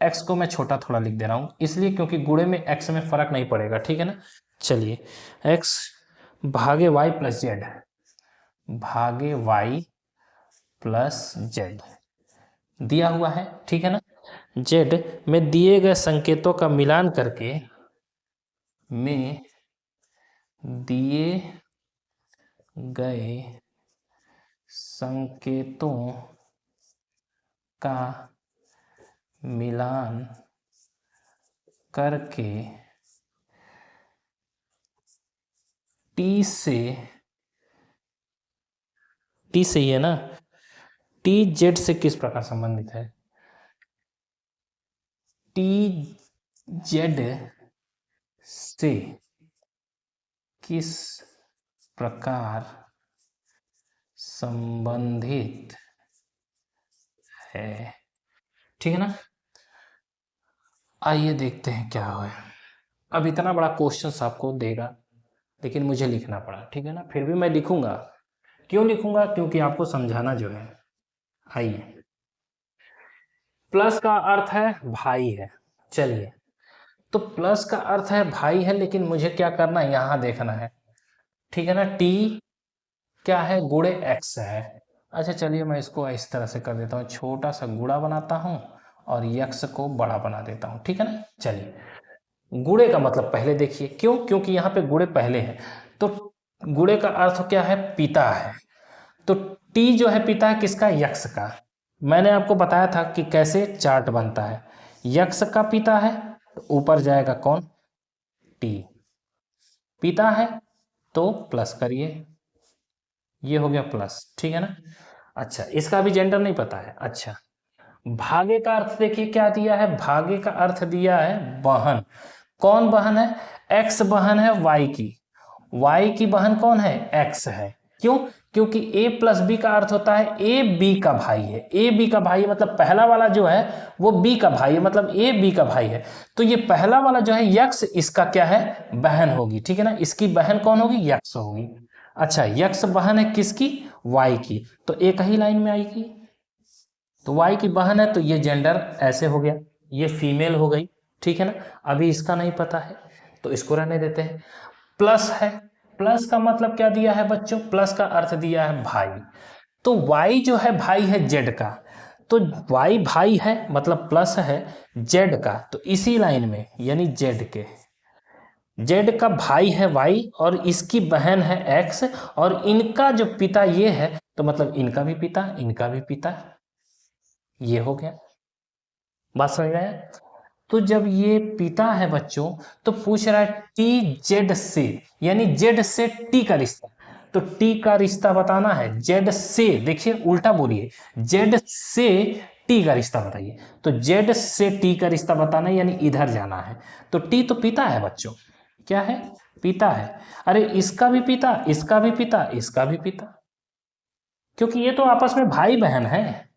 x को मैं छोटा थोड़ा लिख दे रहा हूँ इसलिए क्योंकि गुणे में x में फर्क नहीं पड़ेगा, ठीक है ना, चलिए x भागे y प्लस जेड, भागे y प्लस जेड दिया हुआ है, ठीक है ना, z में दिए गए संकेतों का मिलान करके, में दिए गए संकेतों का मिलान करके T से टी सही है ना? टी जेड से किस प्रकार संबंधित है? टी जेड से किस प्रकार संबंधित है? ठीक है ना? आइए देखते हैं क्या है। अब इतना बड़ा क्वेश्चन आपको देगा, लेकिन मुझे लिखना पड़ा, ठीक है ना? फिर भी मैं लिखूंगा। क्यों लिखूंगा? क्योंकि आपको समझाना जो है। आइए, प्लस का अर्थ है भाई है। चलिए, तो प्लस का अर्थ है भाई है, लेकिन मुझे क्या करना है, यहां देखना है, ठीक है ना? टी क्या है? गुणे एक्स है। अच्छा चलिए, मैं इसको इस तरह से कर देता हूँ, छोटा सा गुणा बनाता हूँ और यक्स को बड़ा बना देता हूँ, ठीक है ना? चलिए, गुणे का मतलब पहले देखिए, क्यों? क्योंकि यहाँ पे गुणे पहले है, तो गुणे का अर्थ क्या है? पिता है। तो टी जो है पिता है किसका? यक्स का। मैंने आपको बताया था कि कैसे चार्ट बनता है। यक्स का पिता है तो ऊपर जाएगा कौन? टी। पिता है तो प्लस करिए, ये हो गया प्लस, ठीक है ना? अच्छा, इसका भी जेंडर नहीं पता है। अच्छा, भागे का अर्थ देखिए क्या दिया है? भागे का अर्थ दिया है बहन। कौन बहन है? एक्स बहन है वाई की। वाई की बहन कौन है? एक्स है। क्यों? क्योंकि ए प्लस बी का अर्थ होता है ए बी का भाई है। ए बी का भाई मतलब पहला वाला जो है वो बी का भाई है, मतलब ए बी का भाई है। तो ये पहला वाला जो है यक्स, इसका क्या है? बहन होगी, ठीक है ना? इसकी बहन कौन होगी? यक्स होगी। अच्छा, यक्स बहन है किसकी? वाई की। तो एक ही लाइन में आएगी। तो वाई की बहन है तो ये जेंडर ऐसे हो गया, ये फीमेल हो गई, ठीक है ना? अभी इसका नहीं पता है तो इसको रहने देते हैं। प्लस है, प्लस का मतलब क्या दिया है बच्चों? प्लस का अर्थ दिया है भाई। तो y जो है भाई है z का, तो y भाई है मतलब प्लस है z का, तो इसी लाइन में यानी z के, z का भाई है y और इसकी बहन है x, और इनका जो पिता ये है तो मतलब इनका भी पिता, इनका भी पिता, ये हो गया। बात समझ में आया? तो जब ये पिता है बच्चों, तो पूछ रहा है टी जेड से, यानी जेड से टी का रिश्ता। तो टी का रिश्ता बताना है जेड से, देखिए उल्टा बोलिए, जेड से टी का रिश्ता बताइए। तो जेड से टी का रिश्ता बताना है, यानी इधर जाना है। तो टी तो पिता है बच्चों, क्या है? पिता है। अरे इसका भी पिता, इसका भी पिता, इसका भी पिता, क्योंकि ये तो आपस में भाई बहन है।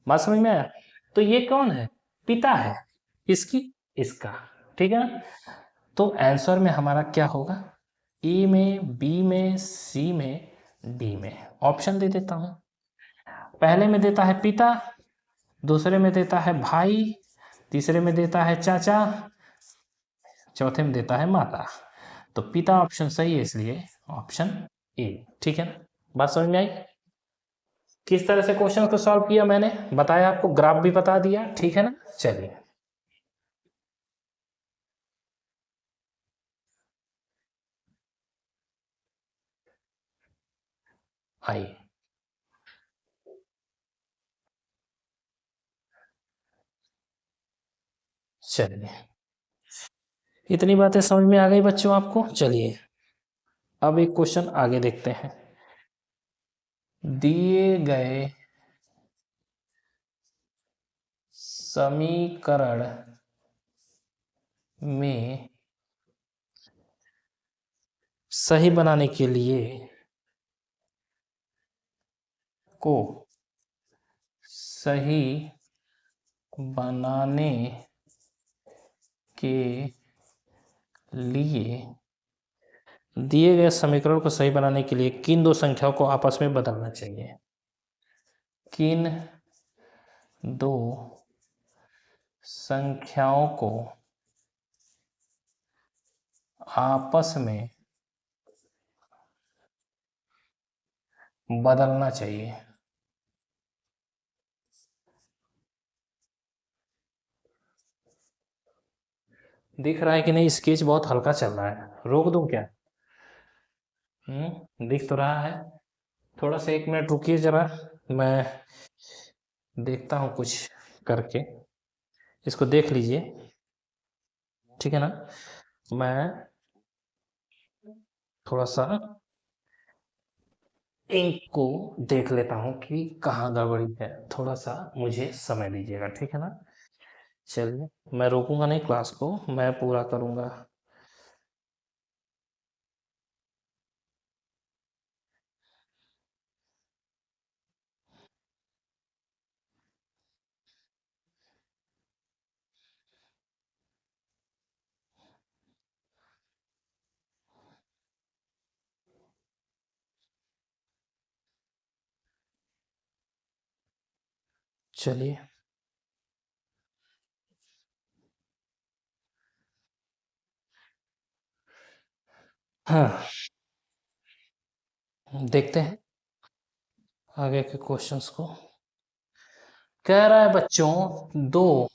बात समझ में आया? तो ये कौन है? पिता है। इसकी, इसका, ठीक है ना? तो आंसर में हमारा क्या होगा? ए में, बी में, सी में, डी में। ऑप्शन दे देता हूं। पहले में देता है पिता, दूसरे में देता है भाई, तीसरे में देता है चाचा, चौथे में देता है माता। तो पिता ऑप्शन सही है, इसलिए ऑप्शन ए, ठीक है ना? बात समझ में आई? किस तरह से क्वेश्चन को सॉल्व किया मैंने बताया आपको, ग्राफ भी बता दिया, ठीक है ना? चलिए, आइए। चलिए, इतनी बातें समझ में आ गई बच्चों आपको? चलिए, अब एक क्वेश्चन आगे देखते हैं। दिए गए समीकरण में सही बनाने के लिए को सही बनाने के लिए दिए गए समीकरण को सही बनाने के लिए किन दो संख्याओं को आपस में बदलना चाहिए? किन दो संख्याओं को आपस में बदलना चाहिए? दिख रहा है कि नहीं? स्केच बहुत हल्का चल रहा है, रोक दूं क्या? दिख तो रहा है। थोड़ा सा 1 मिनट रुकिए जरा, मैं देखता हूँ कुछ करके। इसको देख लीजिए, ठीक है ना? मैं थोड़ा सा इंक को देख लेता हूँ कि कहाँ गड़बड़ी है, थोड़ा सा मुझे समय दीजिएगा, ठीक है ना। चलिए, मैं रोकूंगा नहीं क्लास को, मैं पूरा करूँगा। चलिए, हाँ, देखते हैं आगे के क्वेश्चंस को। कह रहा है बच्चों, दो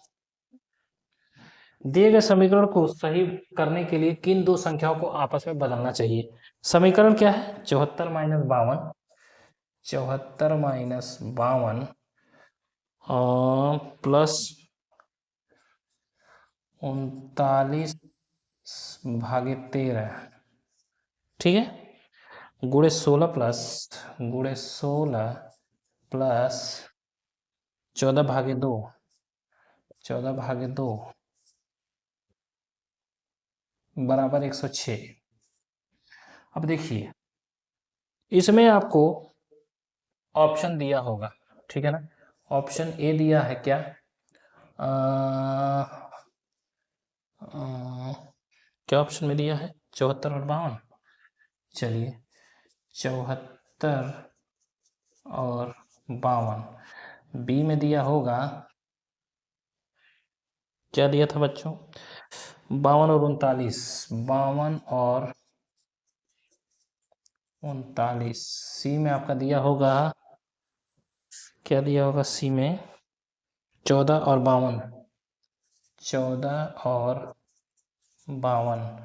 दिए गए समीकरण को सही करने के लिए किन दो संख्याओं को आपस में बदलना चाहिए। समीकरण क्या है? 74 - 52 प्लस 39/13, ठीक है, गुणे 16 प्लस 14/2, 14/2 बराबर 106। अब देखिए, इसमें आपको ऑप्शन दिया होगा, ठीक है ना। ऑप्शन ए दिया है क्या? अ, अ, क्या ऑप्शन में दिया है? 74 और 52। चलिए, 74 और 52 बी में दिया होगा। क्या दिया था बच्चों? 52 और 39, 52 और 39। सी में आपका दिया होगा, क्या दिया होगा सी में? 14 और 52, 14 और 52,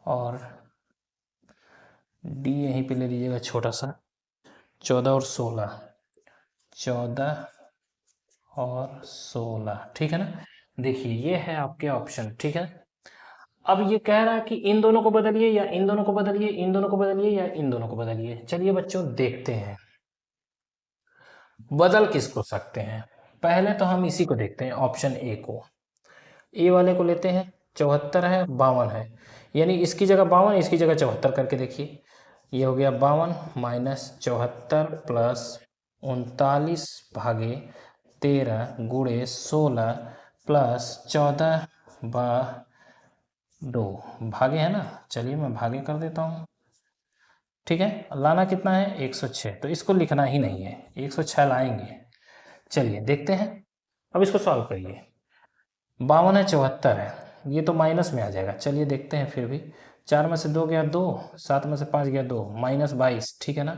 और डी यहीं पे ले लीजिएगा छोटा सा, 14 और 16, 14 और 16, ठीक है ना। देखिए, ये है आपके ऑप्शन, ठीक है। अब ये कह रहा है कि इन दोनों को बदलिए, या इन दोनों को बदलिए, इन दोनों को बदलिए, या इन दोनों को बदलिए। चलिए बच्चों, देखते हैं बदल किसको सकते हैं। पहले तो हम इसी को देखते हैं, ऑप्शन ए को। ए वाले को लेते हैं। 74 है, 52 है, यानी इसकी जगह 52, इसकी जगह 74 करके देखिए। ये हो गया 52 माइनस 74 प्लस 39/13 गुणे 16 प्लस 14/2 भागे है ना। चलिए, मैं भागे कर देता हूँ, ठीक है। लाना कितना है? 106, तो इसको लिखना ही नहीं है, 106 लाएंगे। चलिए देखते हैं, अब इसको सॉल्व करिए। 52 है, 74 है, ये तो माइनस में आ जाएगा। चलिए देखते हैं फिर भी। 4 में से 2 गया 2, 7 में से 5 गया 2, -22, ठीक है ना।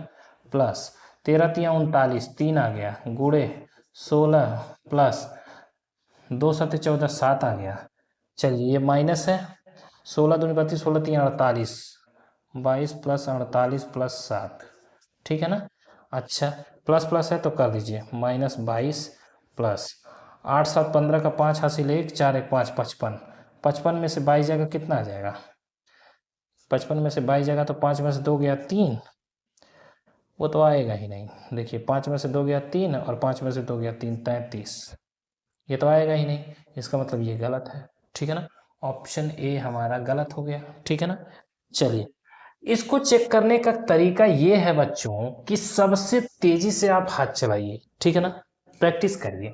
प्लस 13×3 = 39, 3 आ गया, गुणे 16 प्लस 2×7 = 14, 7 आ गया। चलिए, ये माइनस है। 16×2 = 32, 16×3 = 48, 22 प्लस 48 प्लस 7, ठीक है ना। अच्छा, प्लस प्लस है तो कर दीजिए, -22 प्लस 8×7 = 15 का 5 हासिल 1, 4 1 5, 55। 55 में से 22 जाएगा, कितना आ जाएगा? 55 में से 22 जाएगा तो 5 में से 2 गया 3, वो तो आएगा ही नहीं। देखिए, 5 में से 2 गया 3 और 5 में से 2 गया 3, 33, ये तो आएगा ही नहीं। इसका मतलब ये गलत है, ठीक है ना। ऑप्शन ए हमारा गलत हो गया, ठीक है ना। चलिए, इसको चेक करने का तरीका ये है बच्चों कि सबसे तेजी से आप हाथ चलाइए, ठीक है ना, प्रैक्टिस करिए।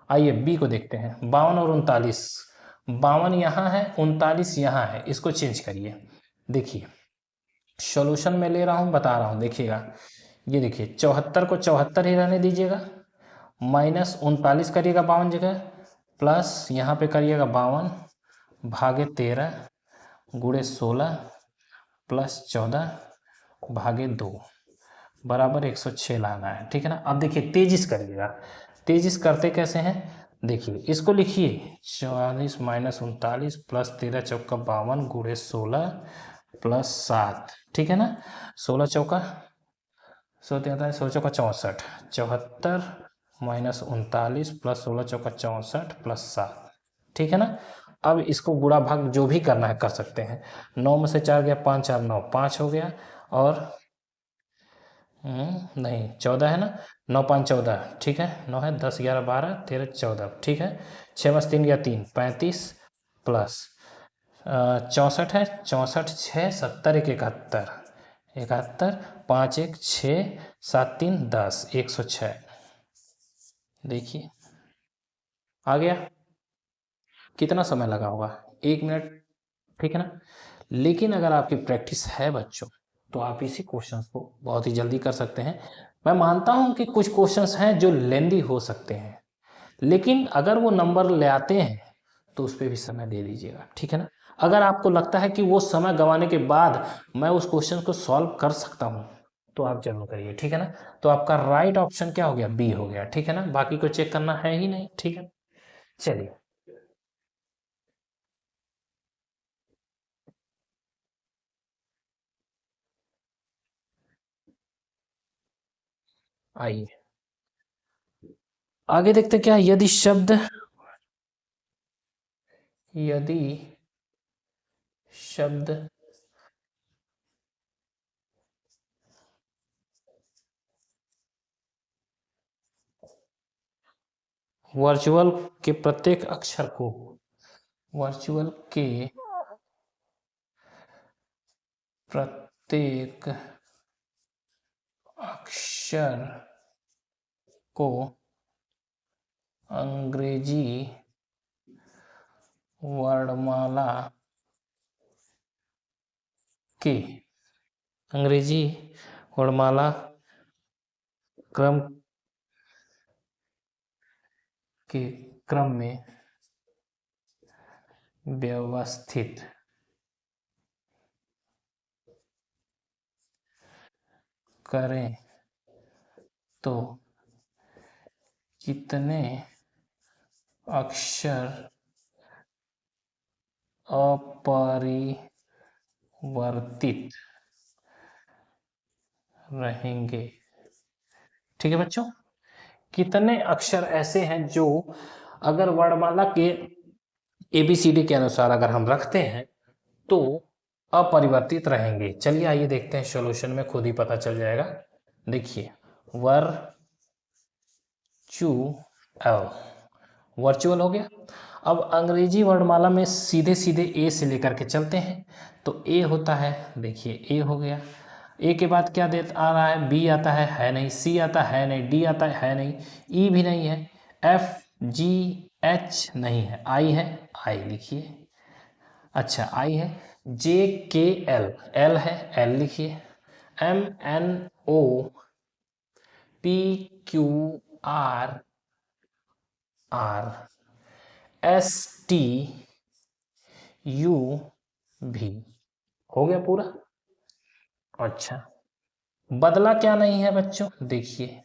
आइए बी को देखते हैं। 52 और 39, 52 यहाँ है, 39 यहाँ है, इसको चेंज करिए। देखिए, सॉल्यूशन में ले रहा हूँ, बता रहा हूँ, देखिएगा। ये देखिए, 74 को 74 ही रहने दीजिएगा, -39 करिएगा 52 जगह, प्लस यहाँ पे करिएगा 52/13 गुणे 16 प्लस 14/2 बराबर 106 लाना है, ठीक है ना। अब देखिए, तेजिस करिएगा। तेजिस करते कैसे हैं? देखिए, इसको लिखिए, 44 - 39 प्लस 13 चौका 52 गुणे 16 प्लस 7, ठीक है ना। 16 चौका 143, 16 चौका 64, 74 - 39 प्लस 16 चौका 64 प्लस 7, ठीक है ना। अब इसको गुणा भाग जो भी करना है कर सकते हैं। 9 में से 4 गया 5, 4 9, 5 हो गया, और नहीं 14 है ना, 9 5 14, ठीक है, 9 है, 10 11 12 13 14, ठीक है, 6 5 3 गया 3 35 प्लस 64 है, 64 6 70 1 71, 71 5 1 6 7 3 10, 106। देखिए आ गया। कितना समय लगा होगा, 1 मिनट, ठीक है ना। लेकिन अगर आपकी प्रैक्टिस है बच्चों, तो आप इसी क्वेश्चंस को बहुत ही जल्दी कर सकते हैं। मैं मानता हूं कि कुछ क्वेश्चंस हैं जो लेंदी हो सकते हैं, लेकिन अगर वो नंबर ले आते हैं तो उस पर भी समय दे दीजिएगा, ठीक है ना। अगर आपको लगता है कि वो समय गंवाने के बाद मैं उस क्वेश्चन को सॉल्व कर सकता हूं, तो आप जरूर करिए, ठीक है ना। तो आपका राइट ऑप्शन क्या हो गया, बी हो गया, ठीक है ना, बाकी को चेक करना है ही नहीं, ठीक है। चलिए आइए आगे देखते क्या, यदि शब्द वर्चुअल के प्रत्येक अक्षर को, वर्चुअल के प्रत्येक अक्षर को अंग्रेजी वर्णमाला के, अंग्रेजी वर्णमाला क्रम के क्रम में व्यवस्थित करें तो कितने अक्षर अपरिवर्तित रहेंगे। ठीक है बच्चों, कितने अक्षर ऐसे हैं जो अगर वर्णमाला के ABCD के अनुसार अगर हम रखते हैं तो अपरिवर्तित रहेंगे। चलिए आइए देखते हैं सॉल्यूशन में, खुद ही पता चल जाएगा। देखिए वर्चुअल हो गया। अब अंग्रेजी वर्णमाला में सीधे सीधे ए से लेकर के चलते हैं, तो ए होता है, देखिए ए हो गया, ए के बाद क्या दे आ रहा है, बी आता है नहीं, सी आता है नहीं, डी आता है नहीं, ई भी नहीं है, एफ जी एच नहीं है, आई है, आई लिखिए, अच्छा आई है, जे के एल, एल है, एल लिखिए, M N O P Q R R S T U भी, हो गया पूरा। अच्छा बदला क्या नहीं है बच्चों, देखिए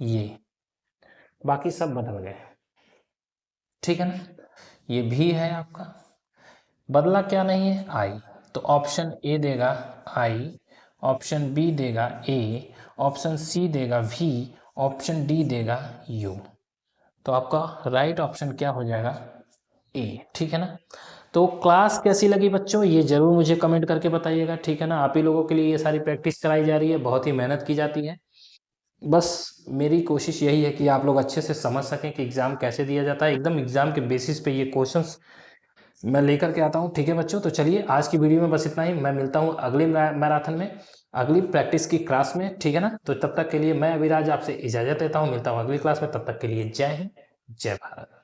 ये, बाकी सब बदल गए, ठीक है ना। ये भी है आपका, बदला क्या नहीं है, आई, तो ऑप्शन ए देगा आई, ऑप्शन बी देगा ए, ऑप्शन सी देगा वी, ऑप्शन डी देगा यू। तो आपका राइट ऑप्शन क्या हो जाएगा, ए, ठीक है ना। तो क्लास कैसी लगी बच्चों, ये जरूर मुझे कमेंट करके बताइएगा, ठीक है ना। आप ही लोगों के लिए ये सारी प्रैक्टिस कराई जा रही है, बहुत ही मेहनत की जाती है। बस मेरी कोशिश यही है कि आप लोग अच्छे से समझ सकें कि एग्ज़ाम कैसे दिया जाता है, एकदम एग्ज़ाम के बेसिस पे ये क्वेश्चंस मैं लेकर के आता हूँ, ठीक है बच्चों। तो चलिए आज की वीडियो में बस इतना ही, मैं मिलता हूँ अगले मैराथन में, अगली प्रैक्टिस की क्लास में, ठीक है ना। तो तब तक के लिए मैं अविराज आपसे इजाज़त लेता हूँ, मिलता हूँ अगली क्लास में, तब तक के लिए जय हिंद जय भारत।